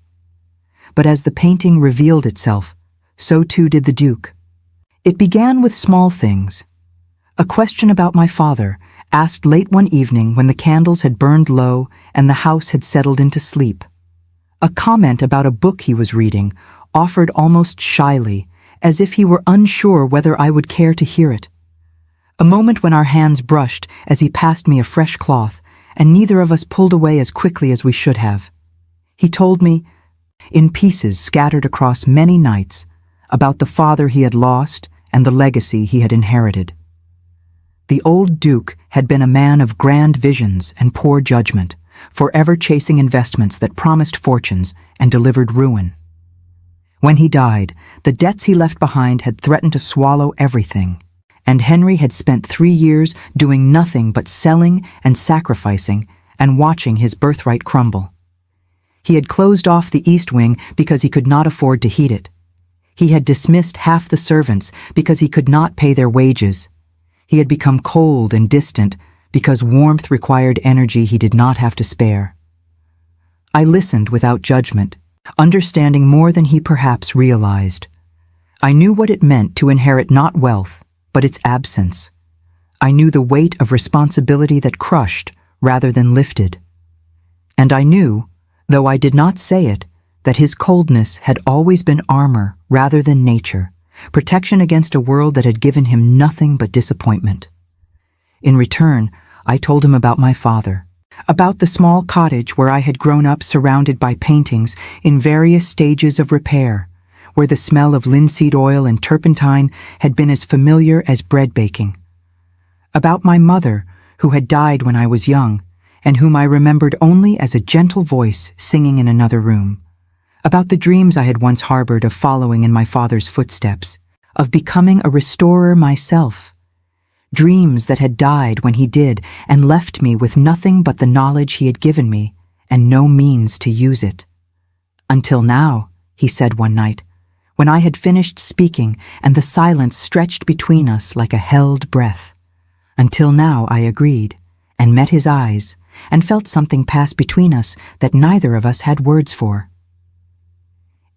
Speaker 1: But as the painting revealed itself, so too did the Duke. It began with small things. A question about my father, asked late one evening when the candles had burned low and the house had settled into sleep. A comment about a book he was reading, offered almost shyly, as if he were unsure whether I would care to hear it. A moment when our hands brushed as he passed me a fresh cloth, and neither of us pulled away as quickly as we should have. He told me, in pieces scattered across many nights, about the father he had lost and the legacy he had inherited. The old Duke had been a man of grand visions and poor judgment, forever chasing investments that promised fortunes and delivered ruin. When he died, the debts he left behind had threatened to swallow everything, and Henry had spent 3 years doing nothing but selling and sacrificing and watching his birthright crumble. He had closed off the East Wing because he could not afford to heat it. He had dismissed half the servants because he could not pay their wages. He had become cold and distant because warmth required energy he did not have to spare. I listened without judgment, understanding more than he perhaps realized. I knew what it meant to inherit not wealth, but its absence. I knew the weight of responsibility that crushed rather than lifted. And I knew, though I did not say it, that his coldness had always been armor rather than nature, protection against a world that had given him nothing but disappointment. In return, I told him about my father, about the small cottage where I had grown up surrounded by paintings in various stages of repair, where the smell of linseed oil and turpentine had been as familiar as bread baking. About my mother, who had died when I was young, and whom I remembered only as a gentle voice singing in another room. About the dreams I had once harbored of following in my father's footsteps, of becoming a restorer myself. Dreams that had died when he did and left me with nothing but the knowledge he had given me and no means to use it. Until now, he said one night, when I had finished speaking and the silence stretched between us like a held breath. Until now, I agreed, and met his eyes, and felt something pass between us that neither of us had words for.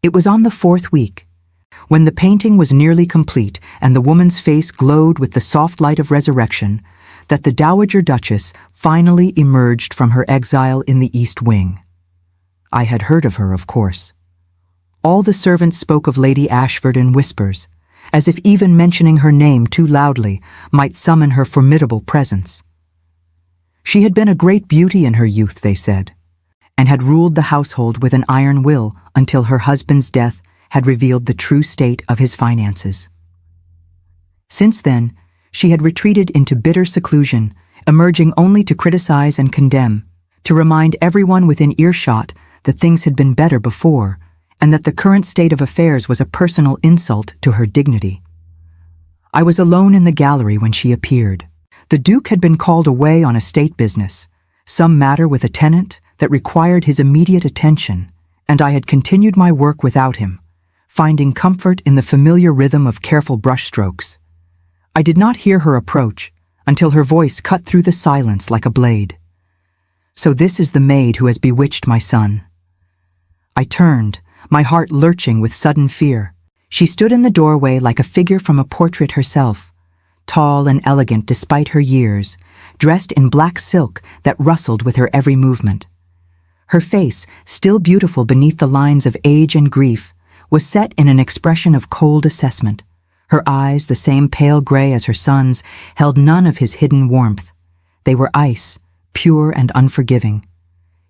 Speaker 1: It was on the 4th week, when the painting was nearly complete and the woman's face glowed with the soft light of resurrection, that the Dowager Duchess finally emerged from her exile in the East Wing. I had heard of her, of course. All the servants spoke of Lady Ashford in whispers, as if even mentioning her name too loudly might summon her formidable presence. She had been a great beauty in her youth, they said, and had ruled the household with an iron will until her husband's death had revealed the true state of his finances. Since then, she had retreated into bitter seclusion, emerging only to criticize and condemn, to remind everyone within earshot that things had been better before, and that the current state of affairs was a personal insult to her dignity. I was alone in the gallery when she appeared. The Duke had been called away on estate business, some matter with a tenant that required his immediate attention, and I had continued my work without him, finding comfort in the familiar rhythm of careful brushstrokes. I did not hear her approach until her voice cut through the silence like a blade. "So this is the maid who has bewitched my son." I turned, my heart lurching with sudden fear. She stood in the doorway like a figure from a portrait herself, tall and elegant despite her years, dressed in black silk that rustled with her every movement. Her face, still beautiful beneath the lines of age and grief, was set in an expression of cold assessment. Her eyes, the same pale gray as her son's, held none of his hidden warmth. They were ice, pure and unforgiving.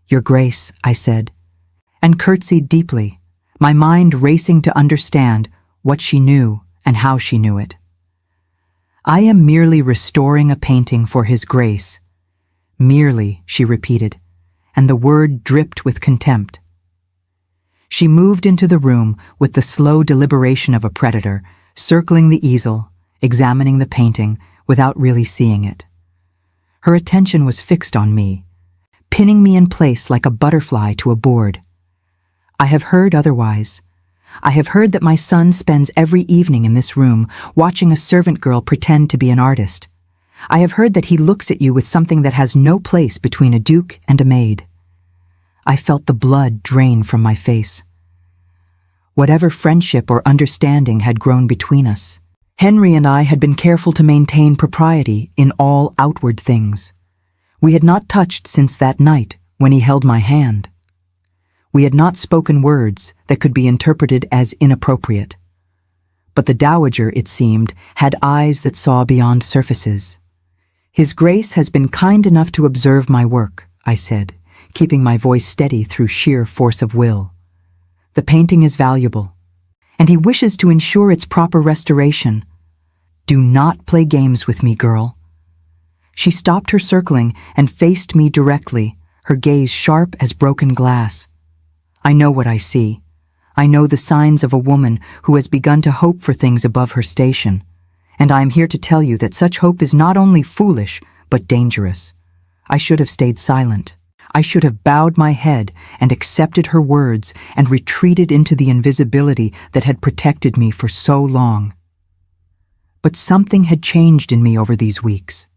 Speaker 1: "Your Grace," I said, and curtsied deeply, my mind racing to understand what she knew and how she knew it. "I am merely restoring a painting for His Grace." "Merely," she repeated, and the word dripped with contempt. She moved into the room with the slow deliberation of a predator, circling the easel, examining the painting without really seeing it. Her attention was fixed on me, pinning me in place like a butterfly to a board. "I have heard otherwise. I have heard that my son spends every evening in this room watching a servant girl pretend to be an artist. I have heard that he looks at you with something that has no place between a duke and a maid." I felt the blood drain from my face. Whatever friendship or understanding had grown between us, Henry and I had been careful to maintain propriety in all outward things. We had not touched since that night when he held my hand. We had not spoken words that could be interpreted as inappropriate. But the dowager, it seemed, had eyes that saw beyond surfaces. "His Grace has been kind enough to observe my work," I said, keeping my voice steady through sheer force of will. "The painting is valuable, and he wishes to ensure its proper restoration. Do not play games with me, girl." She stopped her circling and faced me directly, her gaze sharp as broken glass. "I know what I see. I know the signs of a woman who has begun to hope for things above her station, and I am here to tell you that such hope is not only foolish, but dangerous. I should have stayed silent. I should have bowed my head and accepted her words and retreated into the invisibility that had protected me for so long. But something had changed in me over these weeks.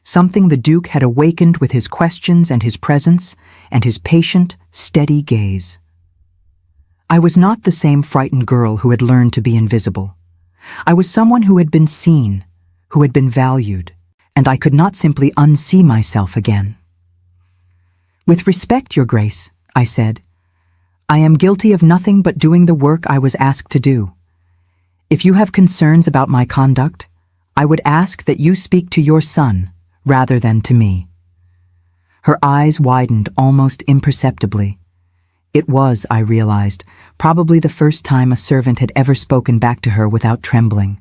Speaker 1: Something the Duke had awakened with his questions and his presence and his patient, steady gaze. I was not the same frightened girl who had learned to be invisible. I was someone who had been seen, who had been valued, and I could not simply unsee myself again. "With respect, Your Grace," I said, "I am guilty of nothing but doing the work I was asked to do. If you have concerns about my conduct, I would ask that you speak to your son rather than to me." Her eyes widened almost imperceptibly. It was, I realized, probably the first time a servant had ever spoken back to her without trembling.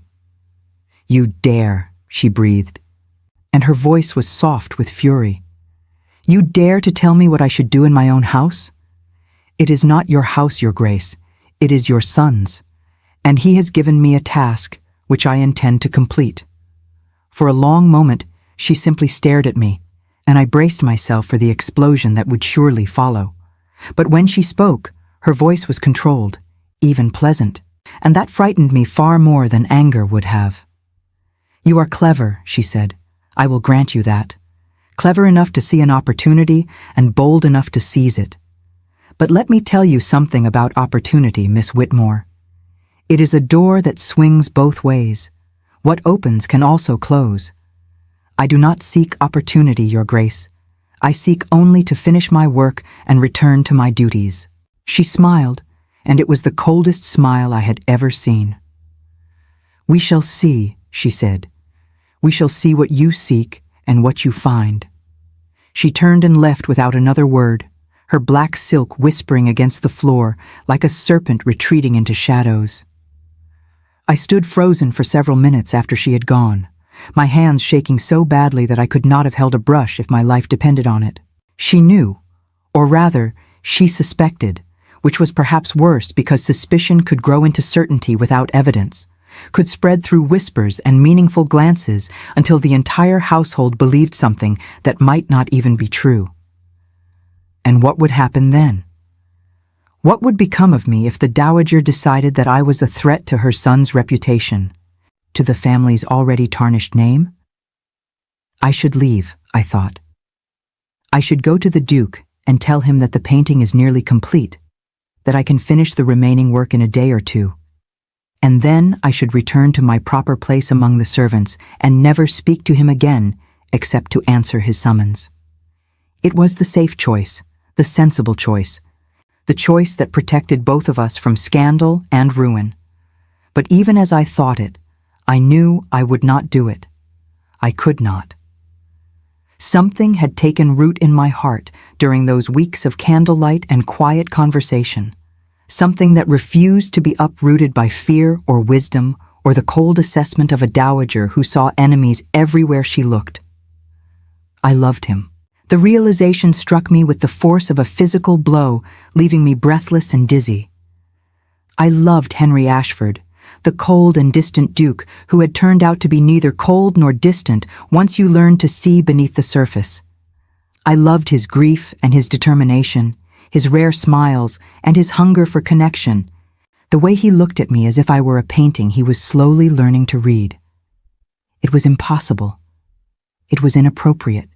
Speaker 1: "You dare," she breathed, and her voice was soft with fury. "You dare to tell me what I should do in my own house? It is not your house, Your Grace. It is your son's, and he has given me a task which I intend to complete." For a long moment, she simply stared at me, and I braced myself for the explosion that would surely follow. But when she spoke, her voice was controlled, even pleasant, and that frightened me far more than anger would have. "You are clever," she said. "I will grant you that. Clever enough to see an opportunity and bold enough to seize it. But let me tell you something about opportunity, Miss Whitmore. It is a door that swings both ways. What opens can also close. I do not seek opportunity, Your Grace. I seek only to finish my work and return to my duties." She smiled, and it was the coldest smile I had ever seen. "We shall see," she said. "We shall see what you seek and what you find." She turned and left without another word, her black silk whispering against the floor like a serpent retreating into shadows. I stood frozen for several minutes after she had gone, my hands shaking so badly that I could not have held a brush if my life depended on it. She knew, or rather, she suspected, which was perhaps worse because suspicion could grow into certainty without evidence, could spread through whispers and meaningful glances until the entire household believed something that might not even be true. And what would happen then? What would become of me if the dowager decided that I was a threat to her son's reputation, to the family's already tarnished name? I should leave, I thought. I should go to the Duke and tell him that the painting is nearly complete, that I can finish the remaining work in a day or two. And then I should return to my proper place among the servants and never speak to him again except to answer his summons. It was the safe choice, the sensible choice, the choice that protected both of us from scandal and ruin. But even as I thought it, I knew I would not do it. I could not. Something had taken root in my heart during those weeks of candlelight and quiet conversation, something that refused to be uprooted by fear or wisdom or the cold assessment of a dowager who saw enemies everywhere she looked. I loved him. The realization struck me with the force of a physical blow, leaving me breathless and dizzy. I loved Henry Ashford, the cold and distant Duke who had turned out to be neither cold nor distant once you learned to see beneath the surface. I loved his grief and his determination, his rare smiles and his hunger for connection, the way he looked at me as if I were a painting he was slowly learning to read. It was impossible. It was inappropriate.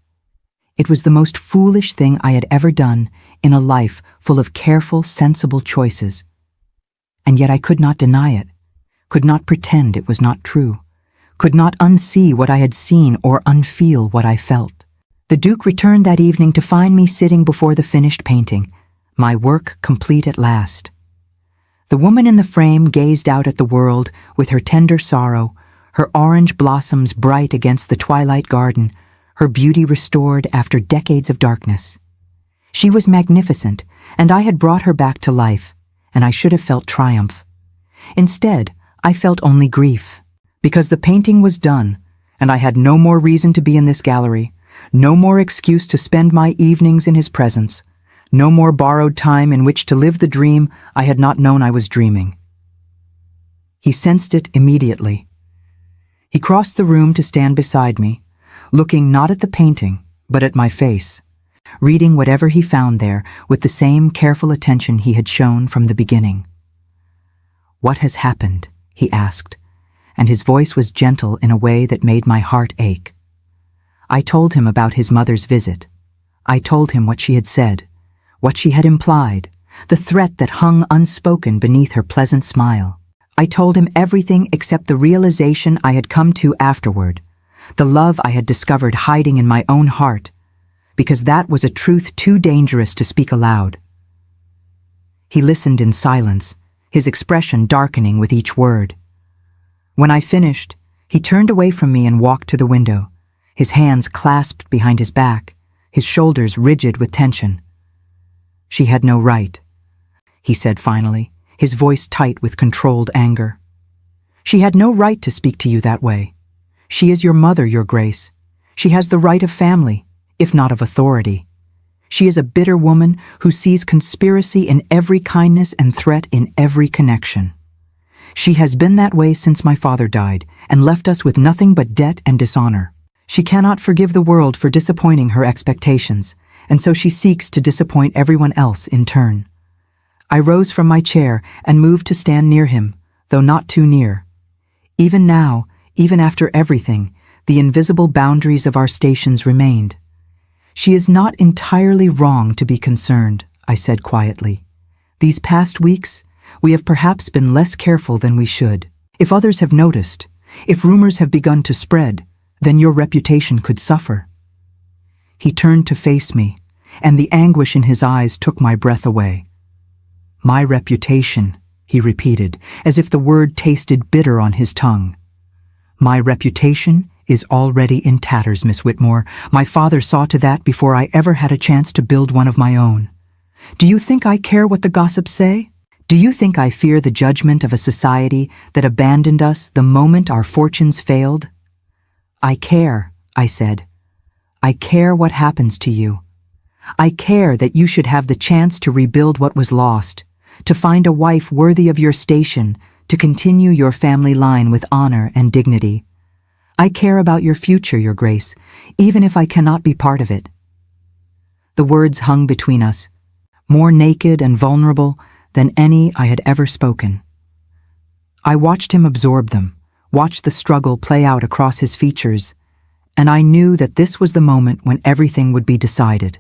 Speaker 1: It was the most foolish thing I had ever done in a life full of careful, sensible choices. And yet I could not deny it, could not pretend it was not true, could not unsee what I had seen or unfeel what I felt. The Duke returned that evening to find me sitting before the finished painting, my work complete at last. The woman in the frame gazed out at the world with her tender sorrow, her orange blossoms bright against the twilight garden, her beauty restored after decades of darkness. She was magnificent, and I had brought her back to life, and I should have felt triumph. Instead, I felt only grief, because the painting was done, and I had no more reason to be in this gallery, no more excuse to spend my evenings in his presence, no more borrowed time in which to live the dream I had not known I was dreaming. He sensed it immediately. He crossed the room to stand beside me, looking not at the painting, but at my face, reading whatever he found there with the same careful attention he had shown from the beginning. "What has happened?" he asked, and his voice was gentle in a way that made my heart ache. I told him about his mother's visit. I told him what she had said, what she had implied, the threat that hung unspoken beneath her pleasant smile. I told him everything except the realization I had come to afterward, the love I had discovered hiding in my own heart, because that was a truth too dangerous to speak aloud. He listened in silence, his expression darkening with each word. When I finished, he turned away from me and walked to the window, his hands clasped behind his back, his shoulders rigid with tension. "She had no right," he said finally, his voice tight with controlled anger. "She had no right to speak to you that way. She is your mother, Your Grace. She has the right of family, if not of authority. She is a bitter woman who sees conspiracy in every kindness and threat in every connection. She has been that way since my father died and left us with nothing but debt and dishonor. She cannot forgive the world for disappointing her expectations, and so she seeks to disappoint everyone else in turn." I rose from my chair and moved to stand near him, though not too near. Even now, even after everything, the invisible boundaries of our stations remained. "She is not entirely wrong to be concerned," I said quietly. "These past weeks, we have perhaps been less careful than we should. If others have noticed, if rumors have begun to spread, then your reputation could suffer." He turned to face me, and the anguish in his eyes took my breath away. "My reputation," he repeated, as if the word tasted bitter on his tongue. My reputation is already in tatters, Miss Whitmore. My father saw to that before I ever had a chance to build one of my own. Do you think I care what the gossips say? Do you think I fear the judgment of a society that abandoned us the moment our fortunes failed? I care, I said. I care what happens to you. I care that you should have the chance to rebuild what was lost, to find a wife worthy of your station, to continue your family line with honor and dignity. I care about your future, Your Grace, even if I cannot be part of it. The words hung between us, more naked and vulnerable than any I had ever spoken. I watched him absorb them, watched the struggle play out across his features, and I knew that this was the moment when everything would be decided.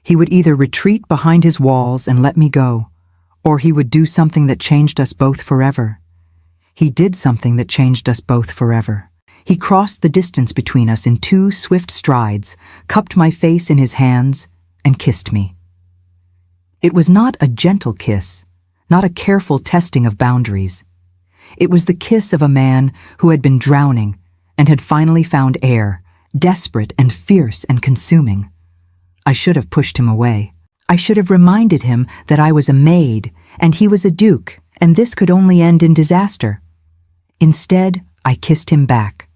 Speaker 1: He would either retreat behind his walls and let me go, or he would do something that changed us both forever. He did something that changed us both forever. He crossed the distance between us in 2 swift strides, cupped my face in his hands, and kissed me. It was not a gentle kiss, not a careful testing of boundaries. It was the kiss of a man who had been drowning and had finally found air, desperate and fierce and consuming. I should have pushed him away. I should have reminded him that I was a maid and he was a duke, and this could only end in disaster. Instead, I kissed him back.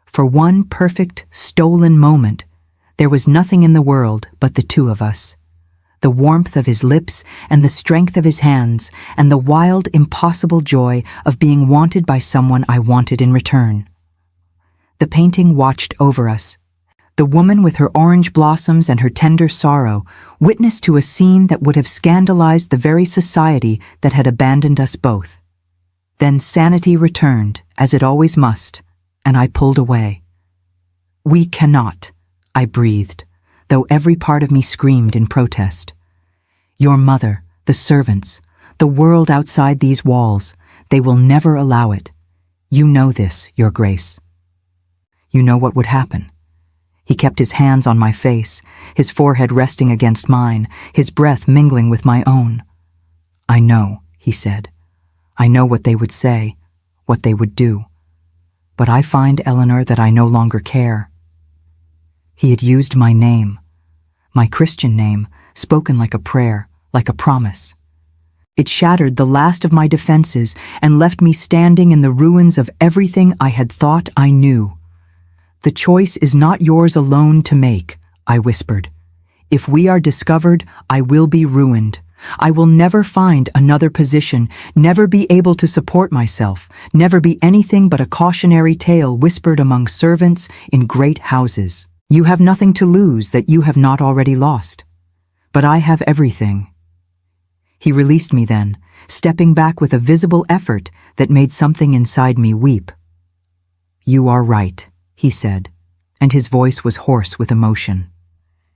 Speaker 1: For one perfect, stolen moment, there was nothing in the world but the two of us. The warmth of his lips and the strength of his hands and the wild, impossible joy of being wanted by someone I wanted in return. The painting watched over us. The woman with her orange blossoms and her tender sorrow, witness to a scene that would have scandalized the very society that had abandoned us both. Then sanity returned, as it always must, and I pulled away. "We cannot," I breathed, though every part of me screamed in protest. "Your mother, the servants, the world outside these walls, they will never allow it. You know this, Your Grace." You know what would happen. He kept his hands on my face, his forehead resting against mine, his breath mingling with my own. "I know," he said. "I know what they would say, what they would do. But I find, Eleanor, that I no longer care." He had used my name, my Christian name, spoken like a prayer, like a promise. It shattered the last of my defenses and left me standing in the ruins of everything I had thought I knew. "The choice is not yours alone to make," I whispered. "If we are discovered, I will be ruined. I will never find another position, never be able to support myself, never be anything but a cautionary tale whispered among servants in great houses. You have nothing to lose that you have not already lost. But I have everything." He released me then, stepping back with a visible effort that made something inside me weep. "You are right," he said, and his voice was hoarse with emotion.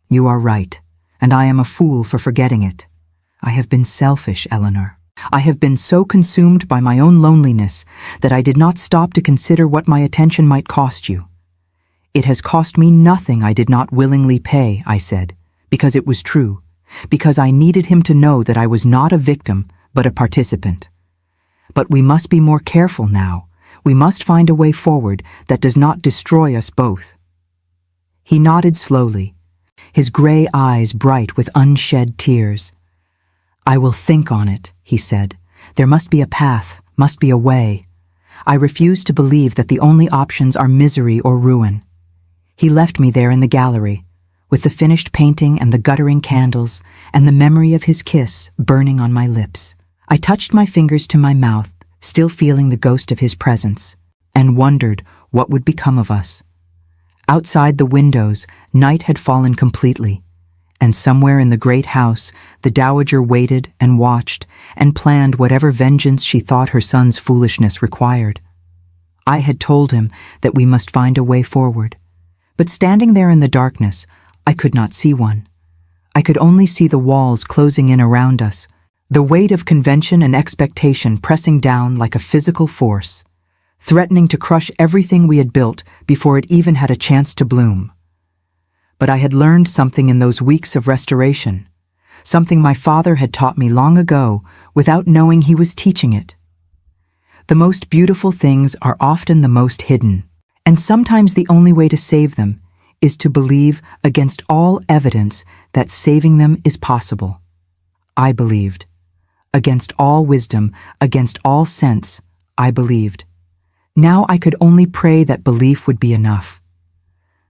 Speaker 1: "You are right, and I am a fool for forgetting it. I have been selfish, Eleanor. I have been so consumed by my own loneliness that I did not stop to consider what my attention might cost you." "It has cost me nothing I did not willingly pay," I said, because it was true, because I needed him to know that I was not a victim, but a participant. "But we must be more careful now. We must find a way forward that does not destroy us both." He nodded slowly, his gray eyes bright with unshed tears. "I will think on it," he said. "There must be a path, must be a way. I refuse to believe that the only options are misery or ruin." He left me there in the gallery, with the finished painting and the guttering candles and the memory of his kiss burning on my lips. I touched my fingers to my mouth, still feeling the ghost of his presence, and wondered what would become of us. Outside the windows, night had fallen completely, and somewhere in the great house, the dowager waited and watched and planned whatever vengeance she thought her son's foolishness required. I had told him that we must find a way forward, but standing there in the darkness, I could not see one. I could only see the walls closing in around us, the weight of convention and expectation pressing down like a physical force, threatening to crush everything we had built before it even had a chance to bloom. But I had learned something in those weeks of restoration, something my father had taught me long ago without knowing he was teaching it. The most beautiful things are often the most hidden, and sometimes the only way to save them is to believe against all evidence that saving them is possible. I believed. Against all wisdom, against all sense, I believed. Now I could only pray that belief would be enough.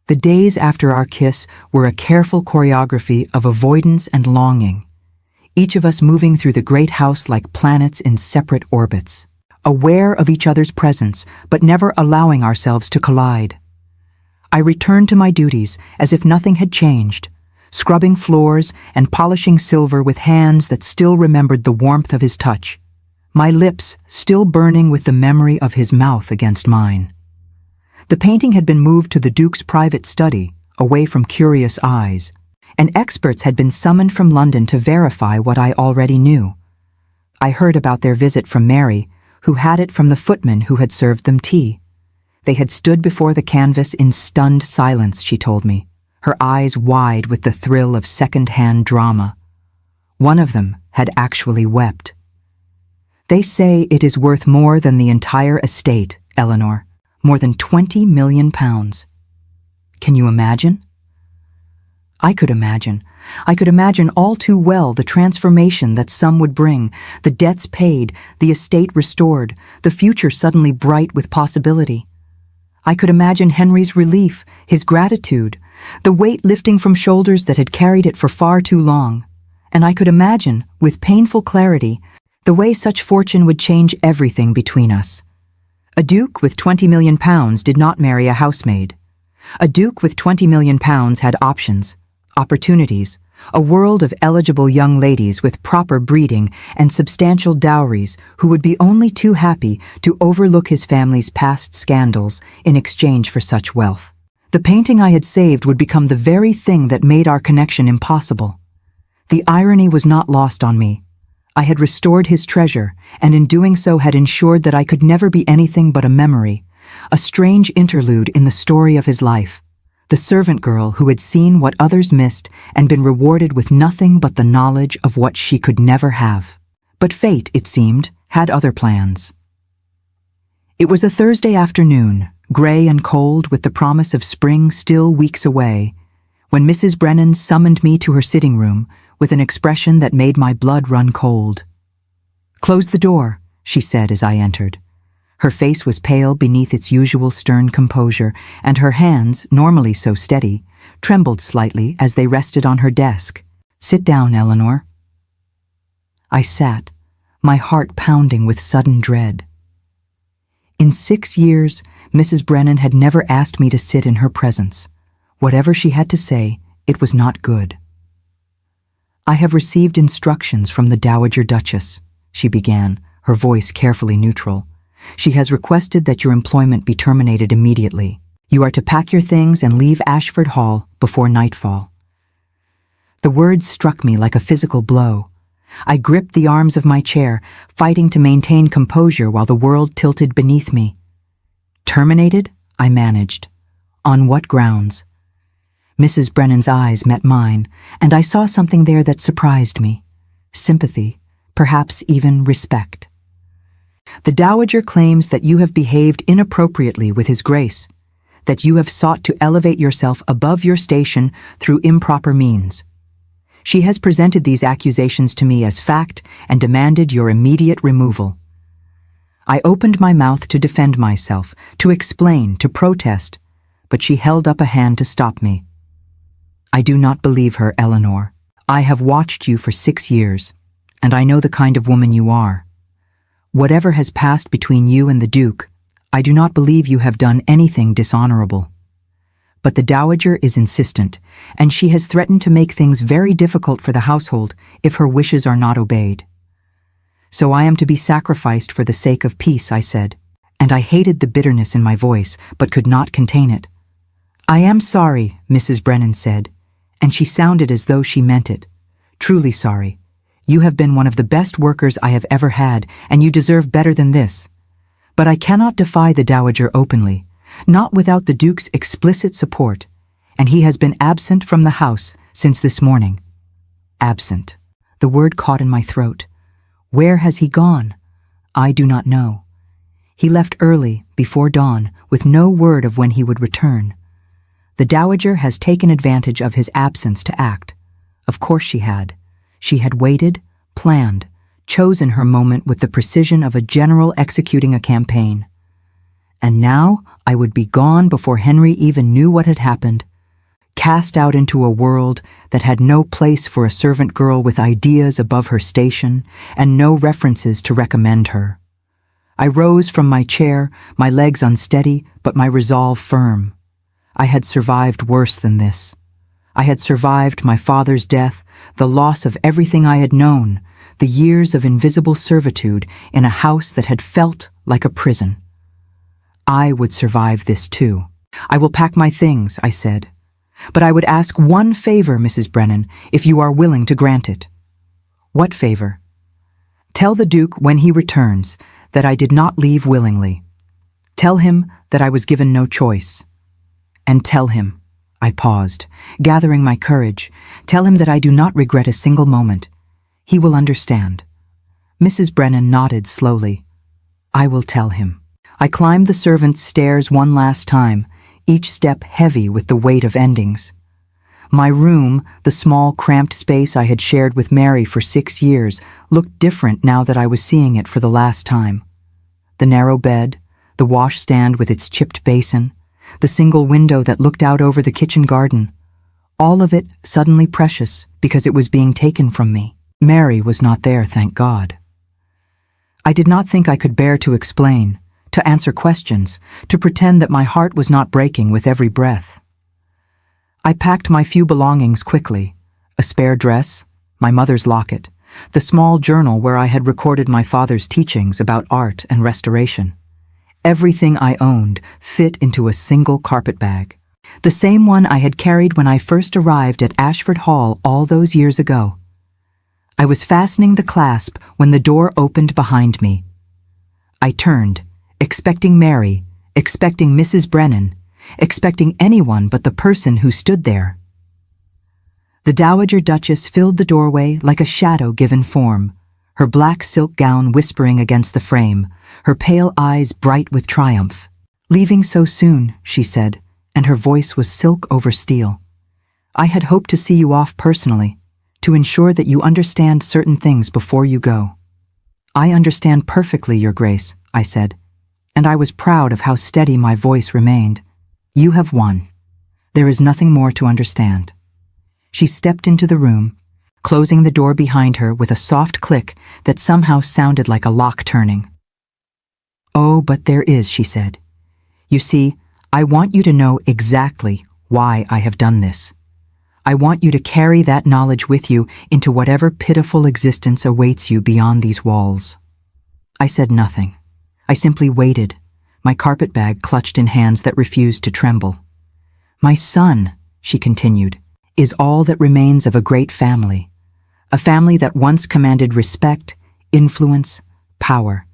Speaker 1: The days after our kiss were a careful choreography of avoidance and longing, each of us moving through the great house like planets in separate orbits, aware of each other's presence, but never allowing ourselves to collide. I returned to my duties as if nothing had changed, scrubbing floors and polishing silver with hands that still remembered the warmth of his touch, my lips still burning with the memory of his mouth against mine. The painting had been moved to the Duke's private study, away from curious eyes, and experts had been summoned from London to verify what I already knew. I heard about their visit from Mary, who had it from the footman who had served them tea. They had stood before the canvas in stunned silence, she told me, her eyes wide with the thrill of second-hand drama. One of them had actually wept. They say it is worth more than the entire estate, Eleanor, more than 20 million pounds. Can you imagine? I could imagine. I could imagine all too well the transformation that some would bring, the debts paid, the estate restored, the future suddenly bright with possibility. I could imagine Henry's relief, his gratitude, the weight lifting from shoulders that had carried it for far too long. And I could imagine, with painful clarity, the way such fortune would change everything between us. A duke with 20 million pounds did not marry a housemaid. A duke with 20 million pounds had options, opportunities, a world of eligible young ladies with proper breeding and substantial dowries who would be only too happy to overlook his family's past scandals in exchange for such wealth. The painting I had saved would become the very thing that made our connection impossible. The irony was not lost on me. I had restored his treasure, and in doing so had ensured that I could never be anything but a memory, a strange interlude in the story of his life, the servant girl who had seen what others missed and been rewarded with nothing but the knowledge of what she could never have. But fate, it seemed, had other plans. It was a Thursday afternoon, gray and cold with the promise of spring still weeks away, when Mrs. Brennan summoned me to her sitting room with an expression that made my blood run cold. "Close the door," she said as I entered. Her face was pale beneath its usual stern composure, and her hands, normally so steady, trembled slightly as they rested on her desk. "Sit down, Eleanor." I sat, my heart pounding with sudden dread. In 6 years, Mrs. Brennan had never asked me to sit in her presence. Whatever she had to say, it was not good. "I have received instructions from the Dowager Duchess," she began, her voice carefully neutral. "She has requested that your employment be terminated immediately. You are to pack your things and leave Ashford Hall before nightfall." The words struck me like a physical blow. I gripped the arms of my chair, fighting to maintain composure while the world tilted beneath me. "Terminated?" I managed. "On what grounds?" Mrs. Brennan's eyes met mine, and I saw something there that surprised me. Sympathy, perhaps even respect. "The Dowager claims that you have behaved inappropriately with His Grace, that you have sought to elevate yourself above your station through improper means. She has presented these accusations to me as fact and demanded your immediate removal." I opened my mouth to defend myself, to explain, to protest, but she held up a hand to stop me. "I do not believe her, Eleanor. I have watched you for 6 years, and I know the kind of woman you are. Whatever has passed between you and the Duke, I do not believe you have done anything dishonorable. But the Dowager is insistent, and she has threatened to make things very difficult for the household if her wishes are not obeyed. So I am to be sacrificed for the sake of peace," I said, and I hated the bitterness in my voice, but could not contain it. "I am sorry," Mrs. Brennan said, and she sounded as though she meant it. "Truly sorry. You have been one of the best workers I have ever had, and you deserve better than this. But I cannot defy the Dowager openly, not without the Duke's explicit support, and he has been absent from the house since this morning." Absent. The word caught in my throat. Where has he gone? I do not know. He left early, before dawn, with no word of when he would return. The dowager has taken advantage of his absence to act. Of course she had. She had waited, planned, chosen her moment with the precision of a general executing a campaign. And now I would be gone before Henry even knew what had happened, cast out into a world that had no place for a servant girl with ideas above her station and no references to recommend her. I rose from my chair, my legs unsteady, but my resolve firm. I had survived worse than this. I had survived my father's death, the loss of everything I had known, the years of invisible servitude in a house that had felt like a prison. I would survive this too. I will pack my things, I said. But I would ask one favor, Mrs. Brennan, if you are willing to grant it. What favor? Tell the Duke when he returns that I did not leave willingly. Tell him that I was given no choice. And tell him, I paused, gathering my courage, tell him that I do not regret a single moment. He will understand. Mrs. Brennan nodded slowly. I will tell him. I climbed the servants' stairs one last time, each step heavy with the weight of endings. My room, the small, cramped space I had shared with Mary for 6 years, looked different now that I was seeing it for the last time. The narrow bed, the washstand with its chipped basin, the single window that looked out over the kitchen garden, all of it suddenly precious because it was being taken from me. Mary was not there, thank God. I did not think I could bear to explain, to answer questions, to pretend that my heart was not breaking with every breath. I packed my few belongings quickly, a spare dress, my mother's locket, the small journal where I had recorded my father's teachings about art and restoration. Everything I owned fit into a single carpet bag, the same one I had carried when I first arrived at Ashford Hall all those years ago. I was fastening the clasp when the door opened behind me. I turned, expecting Mary, expecting Mrs. Brennan, expecting anyone but the person who stood there. The Dowager Duchess filled the doorway like a shadow given form, her black silk gown whispering against the frame, her pale eyes bright with triumph. Leaving so soon, she said, and her voice was silk over steel. I had hoped to see you off personally, to ensure that you understand certain things before you go. I understand perfectly, Your Grace, I said, and I was proud of how steady my voice remained. You have won. There is nothing more to understand. She stepped into the room, closing the door behind her with a soft click that somehow sounded like a lock turning. Oh, but there is, she said. You see, I want you to know exactly why I have done this. I want you to carry that knowledge with you into whatever pitiful existence awaits you beyond these walls. I said nothing. I simply waited, my carpet bag clutched in hands that refused to tremble. My son, she continued, is all that remains of a great family, a family that once commanded respect, influence, power.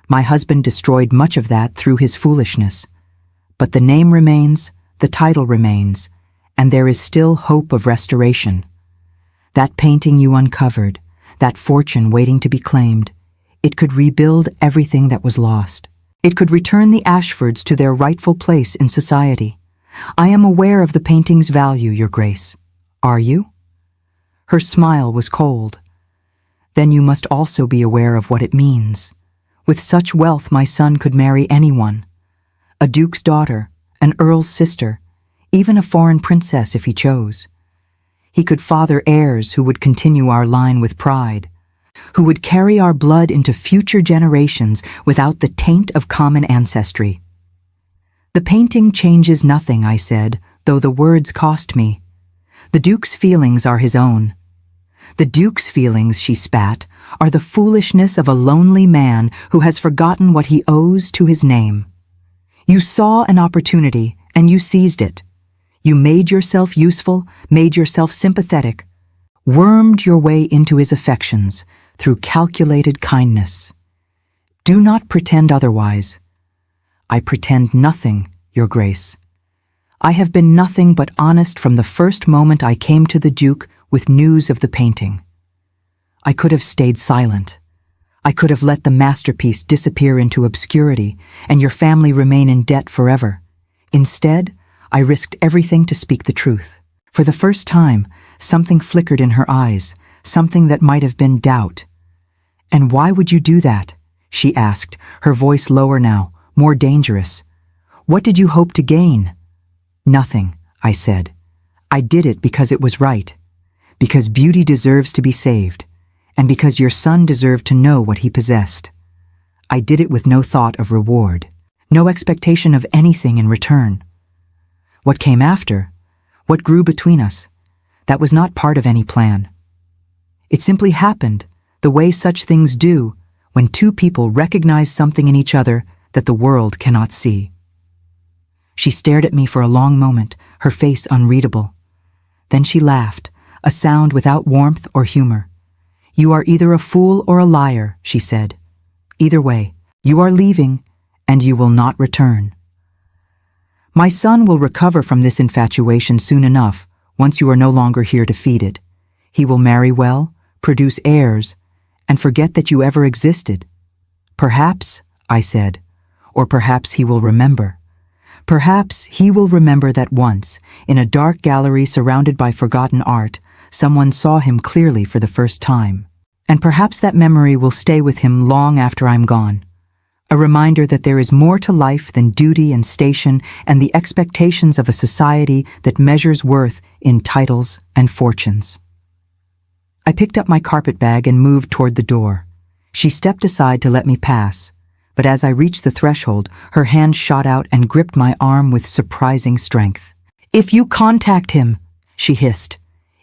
Speaker 1: My husband destroyed much of that through his foolishness, but the name remains, the title remains, and there is still hope of restoration. That painting you uncovered, that fortune waiting to be claimed, it could rebuild everything that was lost. It could return the Ashfords to their rightful place in society. I am aware of the painting's value, Your Grace. Are you? Her smile was cold. Then you must also be aware of what it means. With such wealth, my son could marry anyone. A duke's daughter, an earl's sister, even a foreign princess if he chose. He could father heirs who would continue our line with pride, who would carry our blood into future generations without the taint of common ancestry. The painting changes nothing, I said, though the words cost me. The Duke's feelings are his own. The Duke's feelings, she spat, are the foolishness of a lonely man who has forgotten what he owes to his name. You saw an opportunity, and you seized it. You made yourself useful, made yourself sympathetic, wormed your way into his affections through calculated kindness. Do not pretend otherwise. I pretend nothing, Your Grace. I have been nothing but honest from the first moment I came to the Duke with news of the painting. I could have stayed silent. I could have let the masterpiece disappear into obscurity and your family remain in debt forever. Instead, I risked everything to speak the truth. For the first time, something flickered in her eyes, something that might have been doubt. "And why would you do that?" she asked, her voice lower now, more dangerous. "What did you hope to gain?" "Nothing," I said. "I did it because it was right. Because beauty deserves to be saved. And because your son deserved to know what he possessed. I did it with no thought of reward, no expectation of anything in return. What came after, what grew between us, that was not part of any plan. It simply happened, the way such things do, when two people recognize something in each other that the world cannot see." She stared at me for a long moment, her face unreadable. Then she laughed, a sound without warmth or humor. "You are either a fool or a liar," she said. "Either way, you are leaving, and you will not return. My son will recover from this infatuation soon enough, once you are no longer here to feed it. He will marry well, produce heirs, and forget that you ever existed. Perhaps," I said, "or perhaps he will remember. Perhaps he will remember that once, in a dark gallery surrounded by forgotten art, someone saw him clearly for the first time. And perhaps that memory will stay with him long after I'm gone. A reminder that there is more to life than duty and station and the expectations of a society that measures worth in titles and fortunes." I picked up my carpet bag and moved toward the door. She stepped aside to let me pass, but as I reached the threshold, her hand shot out and gripped my arm with surprising strength. "If you contact him," she hissed,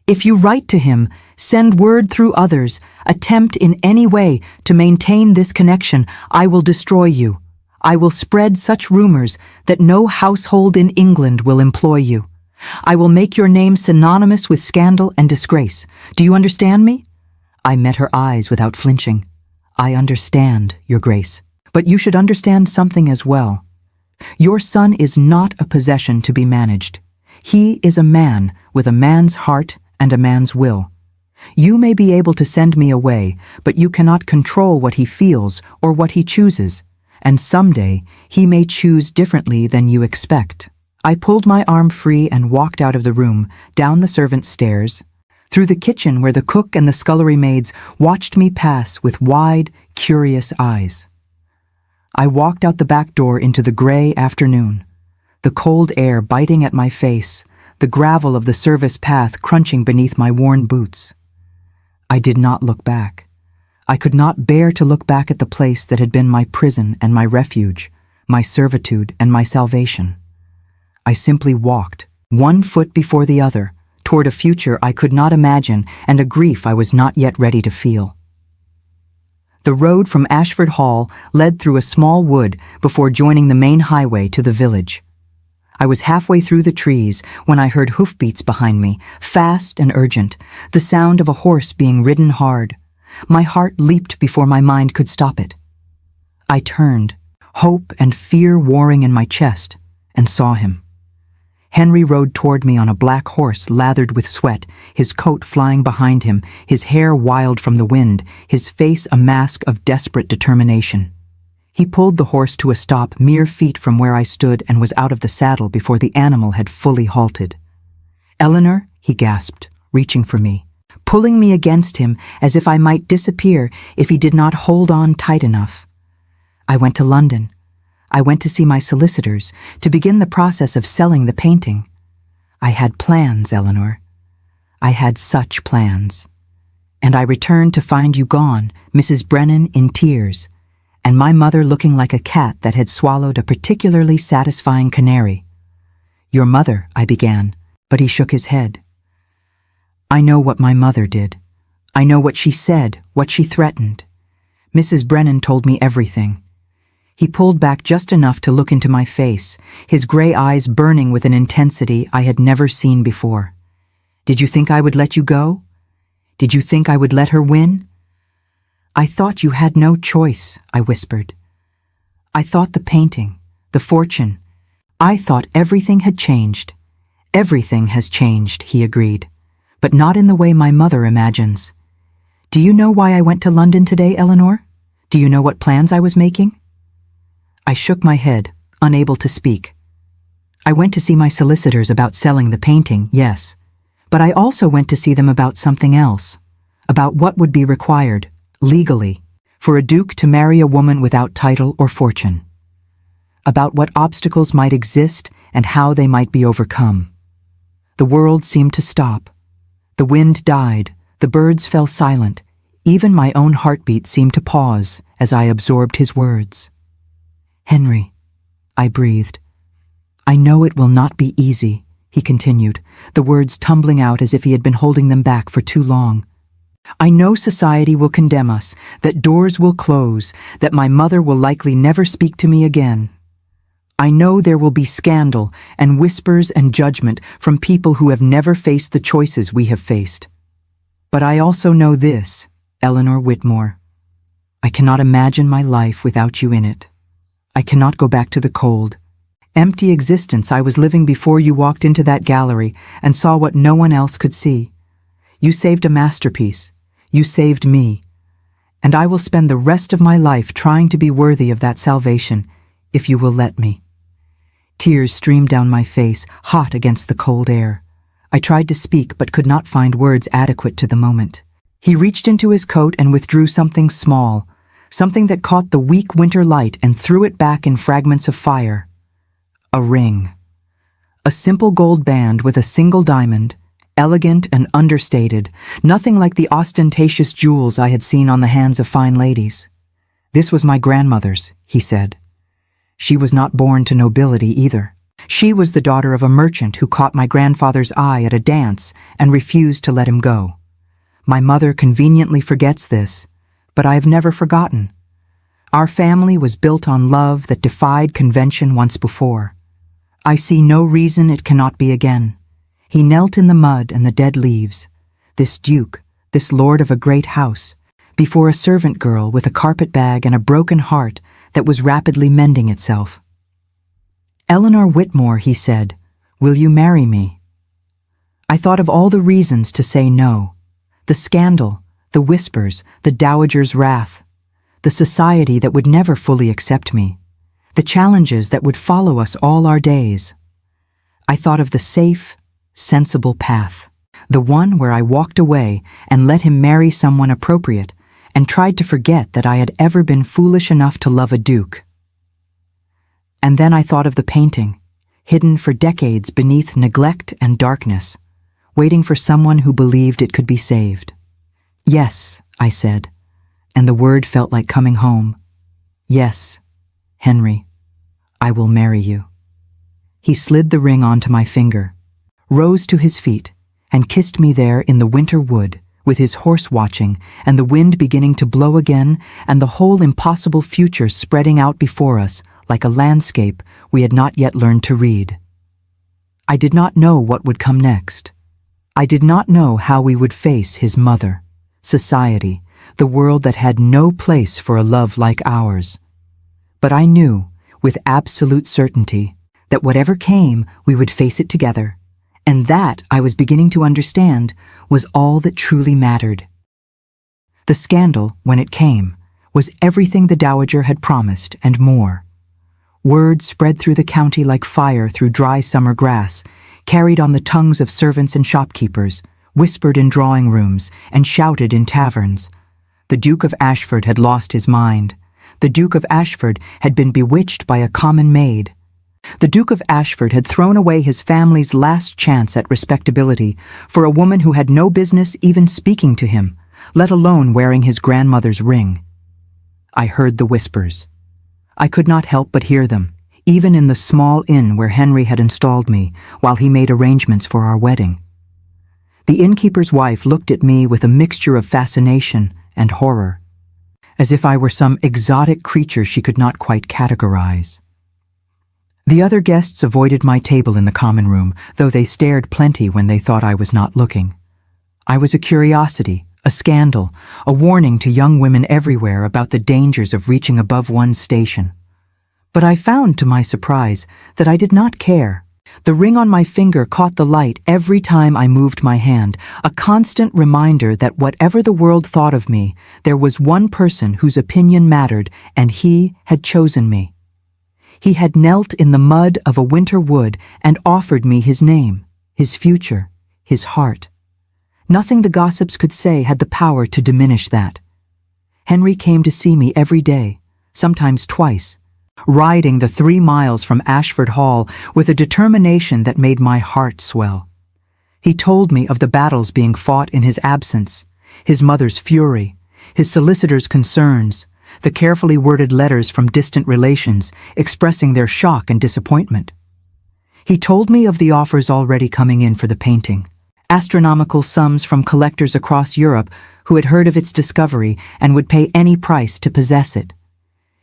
Speaker 1: "if you write to him, send word through others, attempt in any way to maintain this connection, I will destroy you. I will spread such rumors that no household in England will employ you. I will make your name synonymous with scandal and disgrace. Do you understand me?" I met her eyes without flinching. "I understand, Your Grace. But you should understand something as well. Your son is not a possession to be managed. He is a man with a man's heart and a man's will. You may be able to send me away, but you cannot control what he feels or what he chooses, and someday he may choose differently than you expect." I pulled my arm free and walked out of the room, down the servants' stairs, through the kitchen where the cook and the scullery maids watched me pass with wide, curious eyes. I walked out the back door into the gray afternoon, the cold air biting at my face, the gravel of the service path crunching beneath my worn boots. I did not look back. I could not bear to look back at the place that had been my prison and my refuge, my servitude and my salvation. I simply walked, one foot before the other, toward a future I could not imagine and a grief I was not yet ready to feel. The road from Ashford Hall led through a small wood before joining the main highway to the village. I was halfway through the trees when I heard hoofbeats behind me, fast and urgent, the sound of a horse being ridden hard. My heart leaped before my mind could stop it. I turned, hope and fear warring in my chest, and saw him. Henry rode toward me on a black horse lathered with sweat, his coat flying behind him, his hair wild from the wind, his face a mask of desperate determination. He pulled the horse to a stop mere feet from where I stood and was out of the saddle before the animal had fully halted. "Eleanor," he gasped, reaching for me, pulling me against him as if I might disappear if he did not hold on tight enough. "I went to London. I went to see my solicitors to begin the process of selling the painting. I had plans, Eleanor. I had such plans. And I returned to find you gone, Mrs. Brennan in tears, and my mother looking like a cat that had swallowed a particularly satisfying canary. Your mother," I began, but he shook his head. "I know what my mother did. I know what she said, what she threatened. Mrs. Brennan told me everything." He pulled back just enough to look into my face, his gray eyes burning with an intensity I had never seen before. "Did you think I would let you go? Did you think I would let her win?" "I thought you had no choice," I whispered. "I thought the painting, the fortune, I thought everything had changed." "Everything has changed," he agreed, "but not in the way my mother imagines. Do you know why I went to London today, Eleanor? Do you know what plans I was making? I shook my head, unable to speak. I went to see my solicitors about selling the painting, yes, but I also went to see them about something else, about what would be required, legally, for a duke to marry a woman without title or fortune, about what obstacles might exist and how they might be overcome. The world seemed to stop. The wind died, the birds fell silent, even my own heartbeat seemed to pause as I absorbed his words. "Henry," I breathed. "I know it will not be easy," he continued, the words tumbling out as if he had been holding them back for too long. "I know society will condemn us, that doors will close, that my mother will likely never speak to me again. I know there will be scandal and whispers and judgment from people who have never faced the choices we have faced. But I also know this, Eleanor Whitmore. I cannot imagine my life without you in it. I cannot go back to the cold, empty existence I was living before you walked into that gallery and saw what no one else could see. You saved a masterpiece. You saved me. And I will spend the rest of my life trying to be worthy of that salvation, if you will let me." Tears streamed down my face, hot against the cold air. I tried to speak but could not find words adequate to the moment. He reached into his coat and withdrew something small, something that caught the weak winter light and threw it back in fragments of fire. A ring. A simple gold band with a single diamond, elegant and understated, nothing like the ostentatious jewels I had seen on the hands of fine ladies. "This was my grandmother's," he said. "She was not born to nobility either. She was the daughter of a merchant who caught my grandfather's eye at a dance and refused to let him go. My mother conveniently forgets this, but I have never forgotten. Our family was built on love that defied convention once before. I see no reason it cannot be again." He knelt in the mud and the dead leaves, this duke, this lord of a great house, before a servant girl with a carpet bag and a broken heart that was rapidly mending itself. "Eleanor Whitmore," he said, "will you marry me?" I thought of all the reasons to say no. The scandal, the whispers, the dowager's wrath, the society that would never fully accept me, the challenges that would follow us all our days. I thought of the safe, sensible path, the one where I walked away and let him marry someone appropriate and tried to forget that I had ever been foolish enough to love a duke. And then I thought of the painting, hidden for decades beneath neglect and darkness, waiting for someone who believed it could be saved. "Yes," I said, and the word felt like coming home. "Yes, Henry, I will marry you." He slid the ring onto my finger, rose to his feet, and kissed me there in the winter wood, with his horse watching, and the wind beginning to blow again, and the whole impossible future spreading out before us like a landscape we had not yet learned to read. I did not know what would come next. I did not know how we would face his mother, society, the world that had no place for a love like ours. But I knew, with absolute certainty, that whatever came, we would face it together. And that, I was beginning to understand, was all that truly mattered. The scandal, when it came, was everything the dowager had promised and more. Word spread through the county like fire through dry summer grass, carried on the tongues of servants and shopkeepers, whispered in drawing rooms, and shouted in taverns. The Duke of Ashford had lost his mind. The Duke of Ashford had been bewitched by a common maid. The Duke of Ashford had thrown away his family's last chance at respectability for a woman who had no business even speaking to him, let alone wearing his grandmother's ring. I heard the whispers. I could not help but hear them, even in the small inn where Henry had installed me while he made arrangements for our wedding. The innkeeper's wife looked at me with a mixture of fascination and horror, as if I were some exotic creature she could not quite categorize. The other guests avoided my table in the common room, though they stared plenty when they thought I was not looking. I was a curiosity, a scandal, a warning to young women everywhere about the dangers of reaching above one's station. But I found, to my surprise, that I did not care. The ring on my finger caught the light every time I moved my hand, a constant reminder that whatever the world thought of me, there was one person whose opinion mattered, and he had chosen me. He had knelt in the mud of a winter wood and offered me his name, his future, his heart. Nothing the gossips could say had the power to diminish that. Henry came to see me every day, sometimes twice, riding the 3 miles from Ashford Hall with a determination that made my heart swell. He told me of the battles being fought in his absence, his mother's fury, his solicitor's concerns, the carefully worded letters from distant relations expressing their shock and disappointment. He told me of the offers already coming in for the painting, astronomical sums from collectors across Europe who had heard of its discovery and would pay any price to possess it.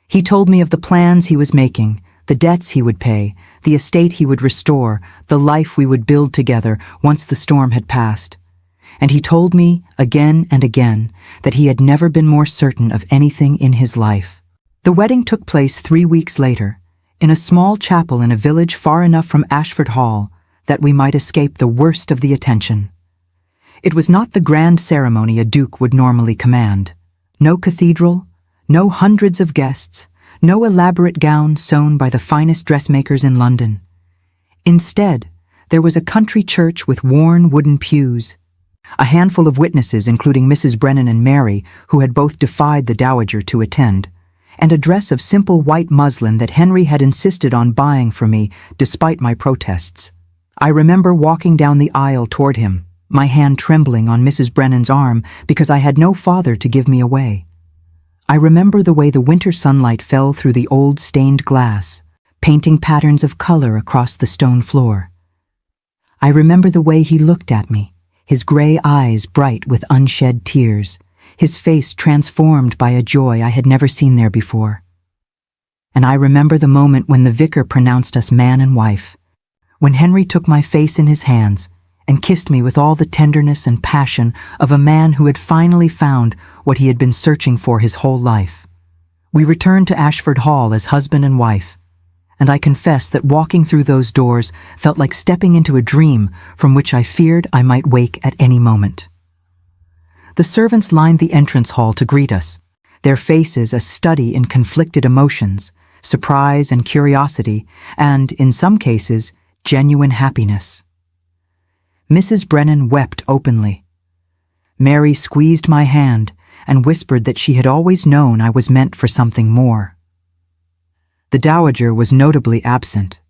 Speaker 1: He told me of the plans he was making, the debts he would pay, the estate he would restore, the life we would build together once the storm had passed. And he told me, again and again, that he had never been more certain of anything in his life. The wedding took place 3 weeks later, in a small chapel in a village far enough from Ashford Hall that we might escape the worst of the attention. It was not the grand ceremony a duke would normally command. No cathedral, no hundreds of guests, no elaborate gown sewn by the finest dressmakers in London. Instead, there was a country church with worn wooden pews, a handful of witnesses including Mrs. Brennan and Mary, who had both defied the dowager to attend, and a dress of simple white muslin that Henry had insisted on buying for me despite my protests. I remember walking down the aisle toward him, my hand trembling on Mrs. Brennan's arm because I had no father to give me away. I remember the way the winter sunlight fell through the old stained glass, painting patterns of color across the stone floor. I remember the way he looked at me, his gray eyes bright with unshed tears, his face transformed by a joy I had never seen there before. And I remember the moment when the vicar pronounced us man and wife, when Henry took my face in his hands and kissed me with all the tenderness and passion of a man who had finally found what he had been searching for his whole life. We returned to Ashford Hall as husband and wife, and I confess that walking through those doors felt like stepping into a dream from which I feared I might wake at any moment. The servants lined the entrance hall to greet us, their faces a study in conflicted emotions, surprise and curiosity, and, in some cases, genuine happiness. Mrs. Brennan wept openly. Mary squeezed my hand and whispered that she had always known I was meant for something more. The dowager was notably absent.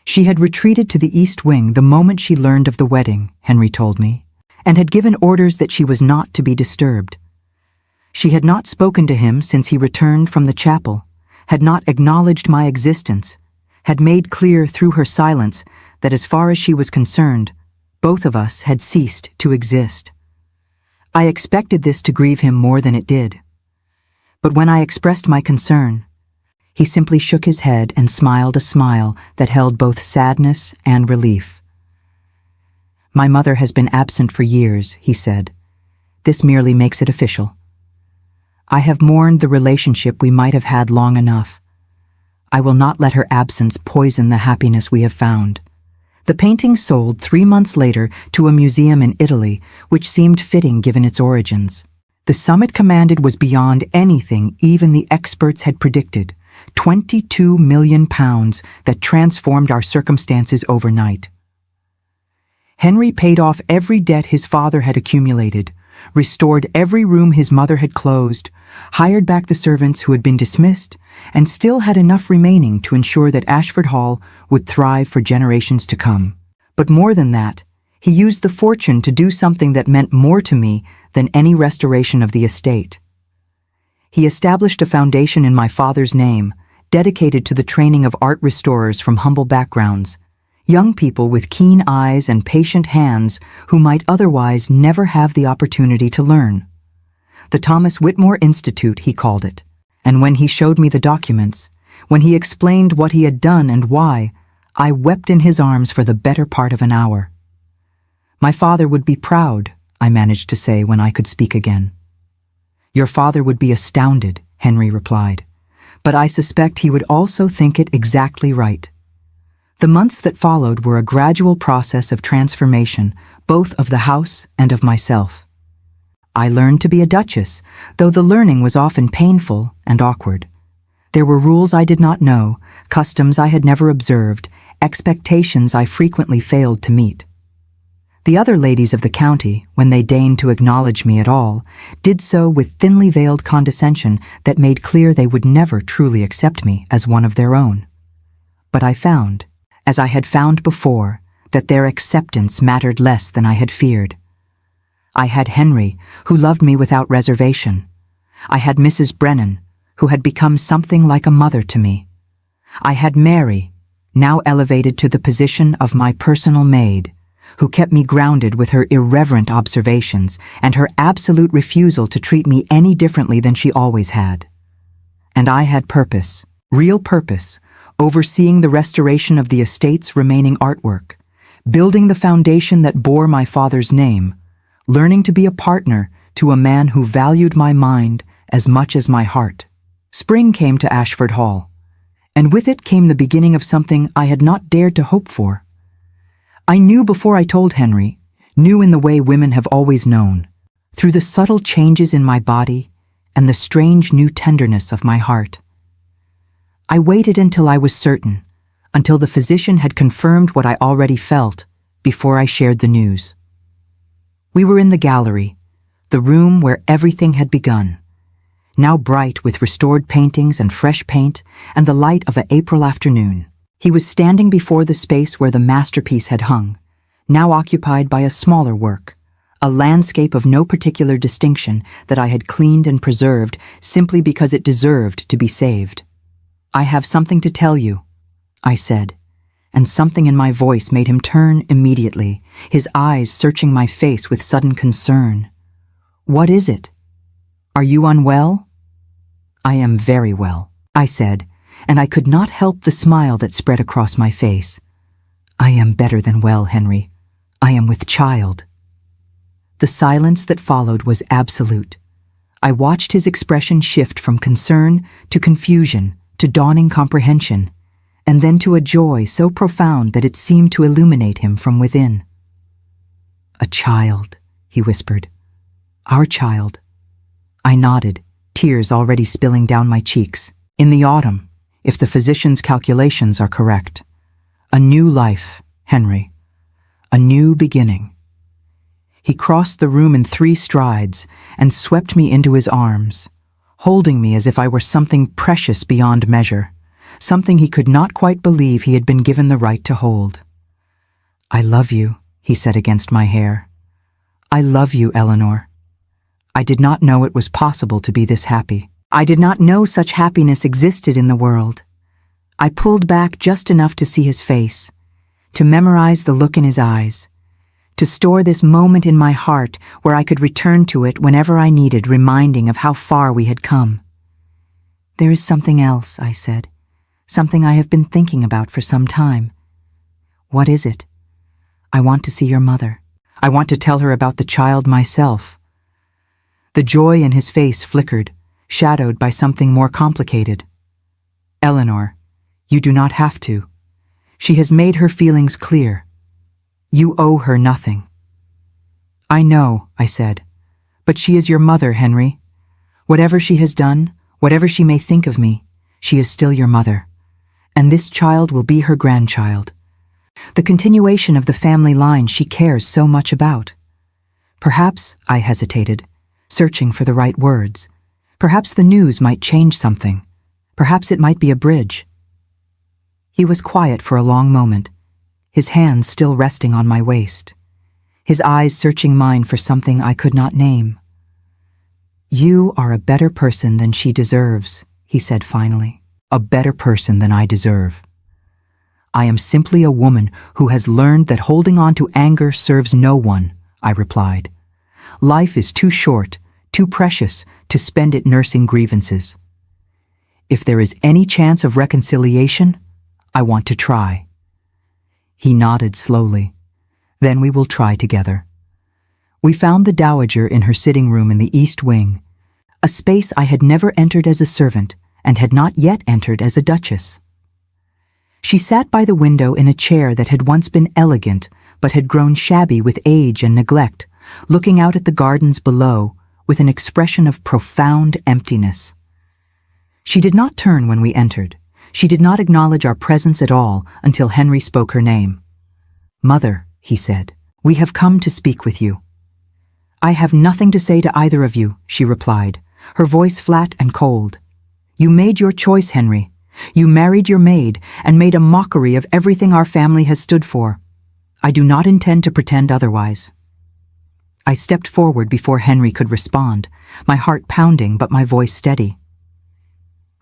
Speaker 1: She had retreated to the east wing the moment she learned of the wedding, Henry told me, and had given orders that she was not to be disturbed. She had not spoken to him since he returned from the chapel, had not acknowledged my existence, had made clear through her silence that as far as she was concerned, both of us had ceased to exist. I expected this to grieve him more than it did. But when I expressed my concern, he simply shook his head and smiled a smile that held both sadness and relief. My mother has been absent for years, he said. This merely makes it official. I have mourned the relationship we might have had long enough. I will not let her absence poison the happiness we have found. The painting sold 3 months later to a museum in Italy, which seemed fitting given its origins. The sum it commanded was beyond anything even the experts had predicted, £22 million that transformed our circumstances overnight. Henry paid off every debt his father had accumulated, restored every room his mother had closed, hired back the servants who had been dismissed, and still had enough remaining to ensure that Ashford Hall would thrive for generations to come. But more than that, he used the fortune to do something that meant more to me than any restoration of the estate. He established a foundation in my father's name, dedicated to the training of art restorers from humble backgrounds, young people with keen eyes and patient hands who might otherwise never have the opportunity to learn. The Thomas Whitmore Institute, he called it, and when he showed me the documents, when he explained what he had done and why, I wept in his arms for the better part of an hour. My father would be proud, I managed to say when I could speak again. Your father would be astounded, Henry replied, but I suspect he would also think it exactly right. The months that followed were a gradual process of transformation, both of the house and of myself. I learned to be a duchess, though the learning was often painful and awkward. There were rules I did not know, customs I had never observed, expectations I frequently failed to meet. The other ladies of the county, when they deigned to acknowledge me at all, did so with thinly veiled condescension that made clear they would never truly accept me as one of their own. But I found, as I had found before, that their acceptance mattered less than I had feared. I had Henry, who loved me without reservation. I had Mrs. Brennan, who had become something like a mother to me. I had Mary, now elevated to the position of my personal maid, who kept me grounded with her irreverent observations and her absolute refusal to treat me any differently than she always had. And I had purpose, real purpose, overseeing the restoration of the estate's remaining artwork, building the foundation that bore my father's name, learning to be a partner to a man who valued my mind as much as my heart. Spring came to Ashford Hall, and with it came the beginning of something I had not dared to hope for. I knew before I told Henry, knew in the way women have always known, through the subtle changes in my body and the strange new tenderness of my heart. I waited until I was certain, until the physician had confirmed what I already felt, before I shared the news. We were in the gallery, the room where everything had begun, now bright with restored paintings and fresh paint and the light of an April afternoon. He was standing before the space where the masterpiece had hung, now occupied by a smaller work, a landscape of no particular distinction that I had cleaned and preserved simply because it deserved to be saved. "I have something to tell you," I said, and something in my voice made him turn immediately, his eyes searching my face with sudden concern. "What is it? Are you unwell?" "I am very well," I said, and I could not help the smile that spread across my face. "I am better than well, Henry. I am with child." The silence that followed was absolute. I watched his expression shift from concern to confusion to dawning comprehension, and then to a joy so profound that it seemed to illuminate him from within. "A child," he whispered. "Our child." I nodded, tears already spilling down my cheeks. "In the autumn, if the physician's calculations are correct. A new life, Henry. A new beginning." He crossed the room in 3 strides and swept me into his arms, holding me as if I were something precious beyond measure, something he could not quite believe he had been given the right to hold. "I love you," he said against my hair. "I love you, Eleanor." I did not know it was possible to be this happy. I did not know such happiness existed in the world. I pulled back just enough to see his face, to memorize the look in his eyes, to store this moment in my heart where I could return to it whenever I needed reminding of how far we had come. "There is something else," I said, "something I have been thinking about for some time." "What is it?" "I want to see your mother. I want to tell her about the child myself." The joy in his face flickered, shadowed by something more complicated. "Eleanor, you do not have to. She has made her feelings clear. You owe her nothing." "I know," I said, "but she is your mother, Henry. Whatever she has done, whatever she may think of me, she is still your mother. And this child will be her grandchild. The continuation of the family line she cares so much about." Perhaps, I hesitated, searching for the right words. Perhaps the news might change something. Perhaps it might be a bridge. He was quiet for a long moment, his hands still resting on my waist, his eyes searching mine for something I could not name. "You are a better person than she deserves," he said finally. "A better person than I deserve. I am simply a woman who has learned that holding on to anger serves no one," I replied. "Life is too short, too precious, to spend it nursing grievances. If there is any chance of reconciliation, I want to try." He nodded slowly. "Then we will try together." We found the dowager in her sitting room in the east wing, a space I had never entered as a servant and had not yet entered as a duchess. She sat by the window in a chair that had once been elegant but had grown shabby with age and neglect, looking out at the gardens below with an expression of profound emptiness. She did not turn when we entered. She did not acknowledge our presence at all until Henry spoke her name. "Mother," he said, "we have come to speak with you." "I have nothing to say to either of you," she replied, her voice flat and cold. "You made your choice, Henry. You married your maid and made a mockery of everything our family has stood for. I do not intend to pretend otherwise." I stepped forward before Henry could respond, my heart pounding but my voice steady.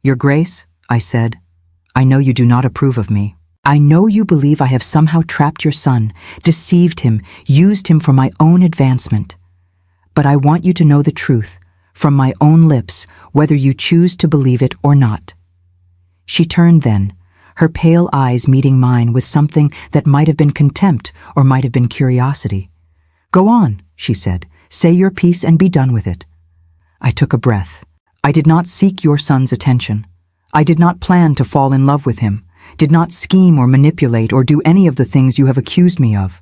Speaker 1: "Your Grace," I said, "I know you do not approve of me. I know you believe I have somehow trapped your son, deceived him, used him for my own advancement. But I want you to know the truth, from my own lips, whether you choose to believe it or not." She turned then, her pale eyes meeting mine with something that might have been contempt or might have been curiosity. "Go on," she said. "Say your piece and be done with it." I took a breath. "I did not seek your son's attention. I did not plan to fall in love with him, did not scheme or manipulate or do any of the things you have accused me of.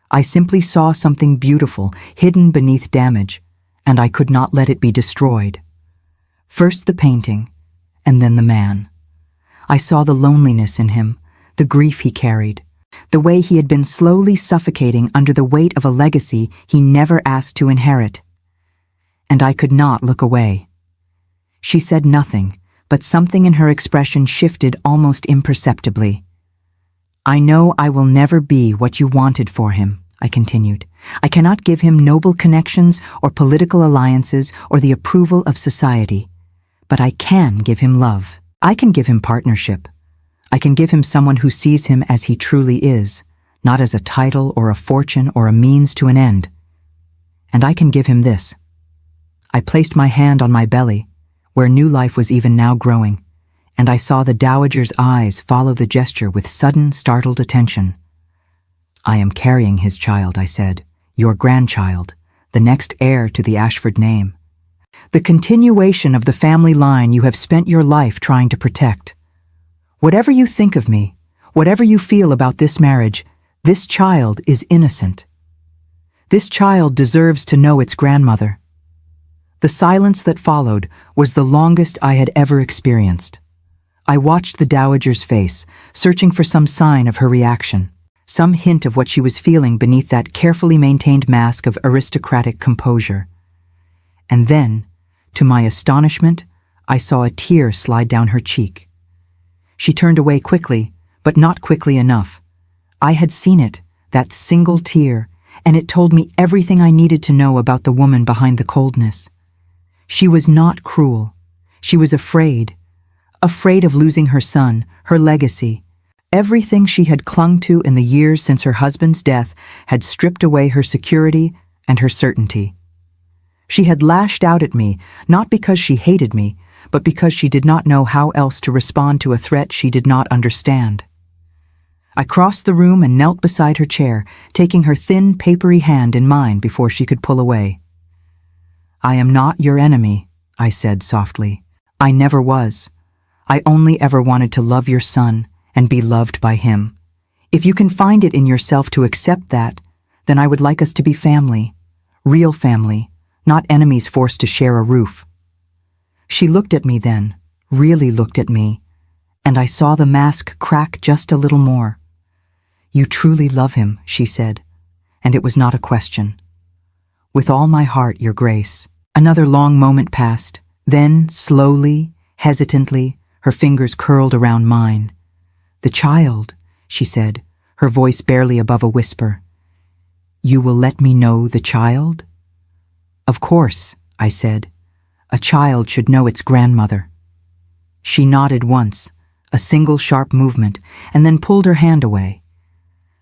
Speaker 1: I simply saw something beautiful hidden beneath damage, and I could not let it be destroyed. First the painting, and then the man. I saw the loneliness in him, the grief he carried, the way he had been slowly suffocating under the weight of a legacy he never asked to inherit. And I could not look away. She said nothing, but something in her expression shifted almost imperceptibly. "I know I will never be what you wanted for him," I continued. "I cannot give him noble connections or political alliances or the approval of society. But I can give him love. I can give him partnership. I can give him someone who sees him as he truly is, not as a title or a fortune or a means to an end. And I can give him this." I placed my hand on my belly, where new life was even now growing, and I saw the dowager's eyes follow the gesture with sudden, startled attention. "I am carrying his child," I said, "your grandchild, the next heir to the Ashford name. The continuation of the family line you have spent your life trying to protect. Whatever you think of me, whatever you feel about this marriage, this child is innocent. This child deserves to know its grandmother." The silence that followed was the longest I had ever experienced. I watched the dowager's face, searching for some sign of her reaction, some hint of what she was feeling beneath that carefully maintained mask of aristocratic composure. And then, to my astonishment, I saw a tear slide down her cheek. She turned away quickly, but not quickly enough. I had seen it, that single tear, and it told me everything I needed to know about the woman behind the coldness. She was not cruel. She was afraid of losing her son, her legacy. Everything she had clung to in the years since her husband's death had stripped away her security and her certainty. She had lashed out at me, not because she hated me, but because she did not know how else to respond to a threat she did not understand. I crossed the room and knelt beside her chair, taking her thin, papery hand in mine before she could pull away. "I am not your enemy," I said softly. "I never was. I only ever wanted to love your son and be loved by him. If you can find it in yourself to accept that, then I would like us to be family, real family, not enemies forced to share a roof." She looked at me then, really looked at me, and I saw the mask crack just a little more. "You truly love him," she said, and it was not a question. "With all my heart, Your Grace." Another long moment passed. Then, slowly, hesitantly, her fingers curled around mine. "The child," she said, her voice barely above a whisper. "You will let me know the child?" "Of course," I said. "A child should know its grandmother." She nodded once, a single sharp movement, and then pulled her hand away.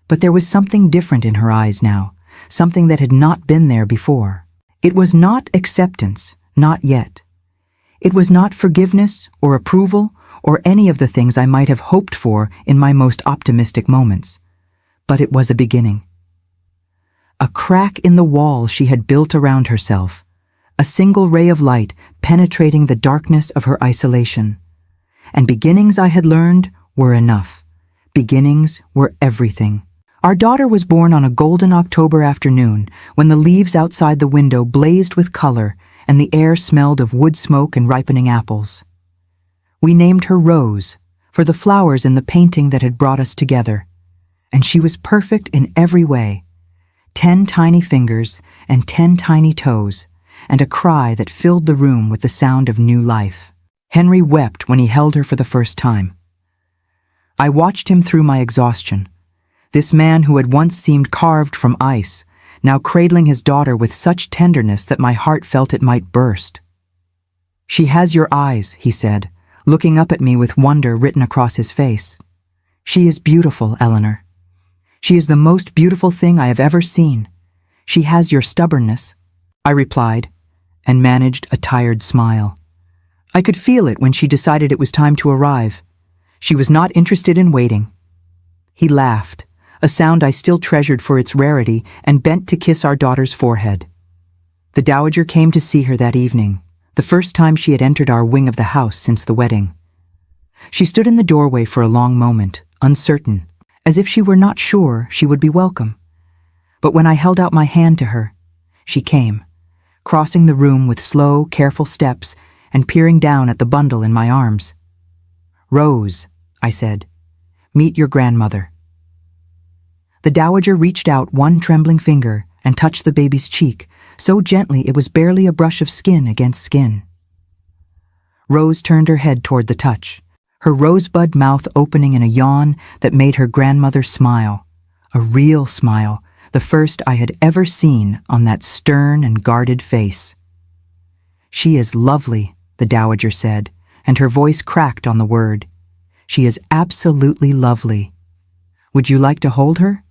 Speaker 1: But there was something different in her eyes now, something that had not been there before. It was not acceptance, not yet. It was not forgiveness or approval or any of the things I might have hoped for in my most optimistic moments. But it was a beginning. A crack in the wall she had built around herself, a single ray of light penetrating the darkness of her isolation. And beginnings, I had learned, were enough. Beginnings were everything. Our daughter was born on a golden October afternoon when the leaves outside the window blazed with color and the air smelled of wood smoke and ripening apples. We named her Rose, for the flowers in the painting that had brought us together, and she was perfect in every way. 10 tiny fingers and 10 tiny toes, and a cry that filled the room with the sound of new life. Henry wept when he held her for the first time. I watched him through my exhaustion. This man who had once seemed carved from ice, now cradling his daughter with such tenderness that my heart felt it might burst. "She has your eyes," he said, looking up at me with wonder written across his face. "She is beautiful, Eleanor. She is the most beautiful thing I have ever seen. She has your stubbornness," I replied, and managed a tired smile. I could feel it when she decided it was time to arrive. She was not interested in waiting. He laughed, a sound I still treasured for its rarity, and bent to kiss our daughter's forehead. The dowager came to see her that evening, the first time she had entered our wing of the house since the wedding. She stood in the doorway for a long moment, uncertain, as if she were not sure she would be welcome. But when I held out my hand to her, she came, crossing the room with slow, careful steps and peering down at the bundle in my arms. "Rose," I said, "meet your grandmother." The dowager reached out one trembling finger and touched the baby's cheek, so gently it was barely a brush of skin against skin. Rose turned her head toward the touch, her rosebud mouth opening in a yawn that made her grandmother smile, a real smile, the first I had ever seen on that stern and guarded face. "She is lovely," the dowager said, and her voice cracked on the word. "She is absolutely lovely. Would you like to hold her?"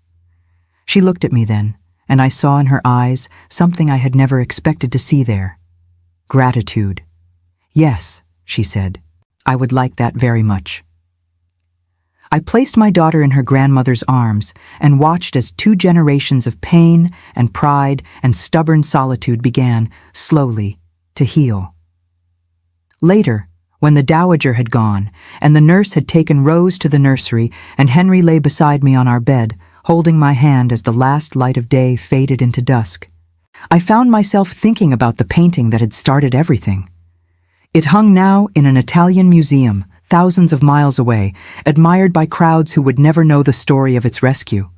Speaker 1: She looked at me then, and I saw in her eyes something I had never expected to see there. Gratitude. "Yes," she said, "I would like that very much." I placed my daughter in her grandmother's arms and watched as 2 generations of pain and pride and stubborn solitude began, slowly, to heal. Later, when the dowager had gone, and the nurse had taken Rose to the nursery, and Henry lay beside me on our bed, holding my hand as the last light of day faded into dusk, I found myself thinking about the painting that had started everything. It hung now in an Italian museum, thousands of miles away, admired by crowds who would never know the story of its rescue.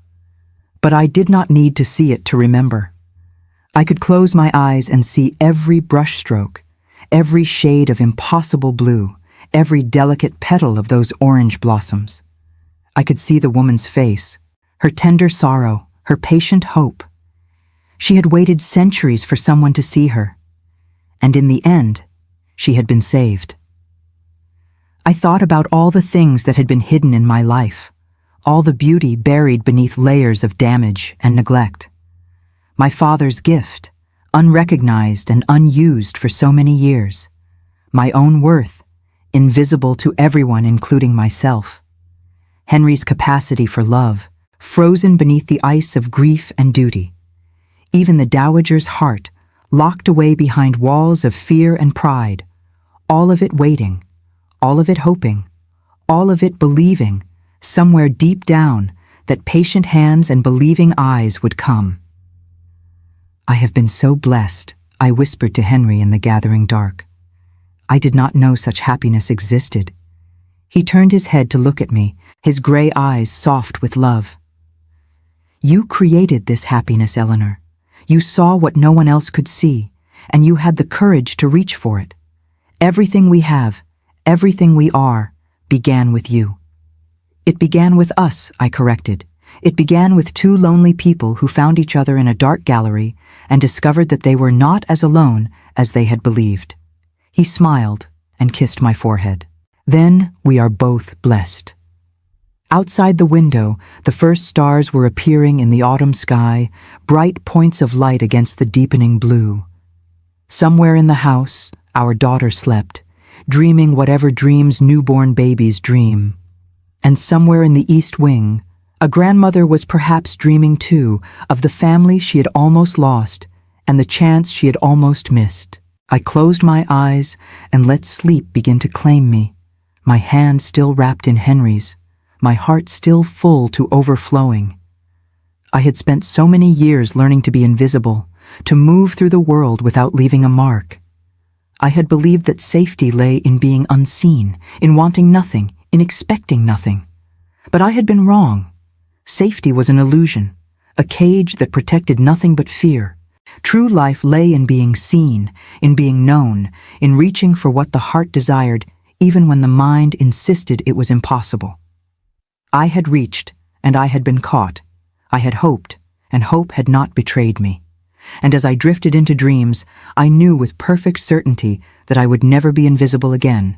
Speaker 1: But I did not need to see it to remember. I could close my eyes and see every brushstroke, every shade of impossible blue, every delicate petal of those orange blossoms. I could see the woman's face, her tender sorrow, her patient hope. She had waited centuries for someone to see her, and in the end, she had been saved. I thought about all the things that had been hidden in my life, all the beauty buried beneath layers of damage and neglect. My father's gift, unrecognized and unused for so many years. My own worth, invisible to everyone including myself. Henry's capacity for love, frozen beneath the ice of grief and duty. Even the dowager's heart, locked away behind walls of fear and pride, all of it waiting, all of it hoping, all of it believing, somewhere deep down, that patient hands and believing eyes would come. "I have been so blessed," I whispered to Henry in the gathering dark. I did not know such happiness existed. He turned his head to look at me, his gray eyes soft with love. "You created this happiness, Eleanor. You saw what no one else could see, and you had the courage to reach for it. Everything we have, everything we are, began with you." "It began with us," I corrected. "It began with 2 lonely people who found each other in a dark gallery and discovered that they were not as alone as they had believed." He smiled and kissed my forehead. "Then we are both blessed." Outside the window, the first stars were appearing in the autumn sky, bright points of light against the deepening blue. Somewhere in the house, our daughter slept, dreaming whatever dreams newborn babies dream. And somewhere in the east wing, a grandmother was perhaps dreaming too of the family she had almost lost and the chance she had almost missed. I closed my eyes and let sleep begin to claim me, my hand still wrapped in Henry's, my heart still full to overflowing. I had spent so many years learning to be invisible, to move through the world without leaving a mark. I had believed that safety lay in being unseen, in wanting nothing, in expecting nothing. But I had been wrong. Safety was an illusion, a cage that protected nothing but fear. True life lay in being seen, in being known, in reaching for what the heart desired, even when the mind insisted it was impossible. I had reached, and I had been caught. I had hoped, and hope had not betrayed me. And as I drifted into dreams, I knew with perfect certainty that I would never be invisible again.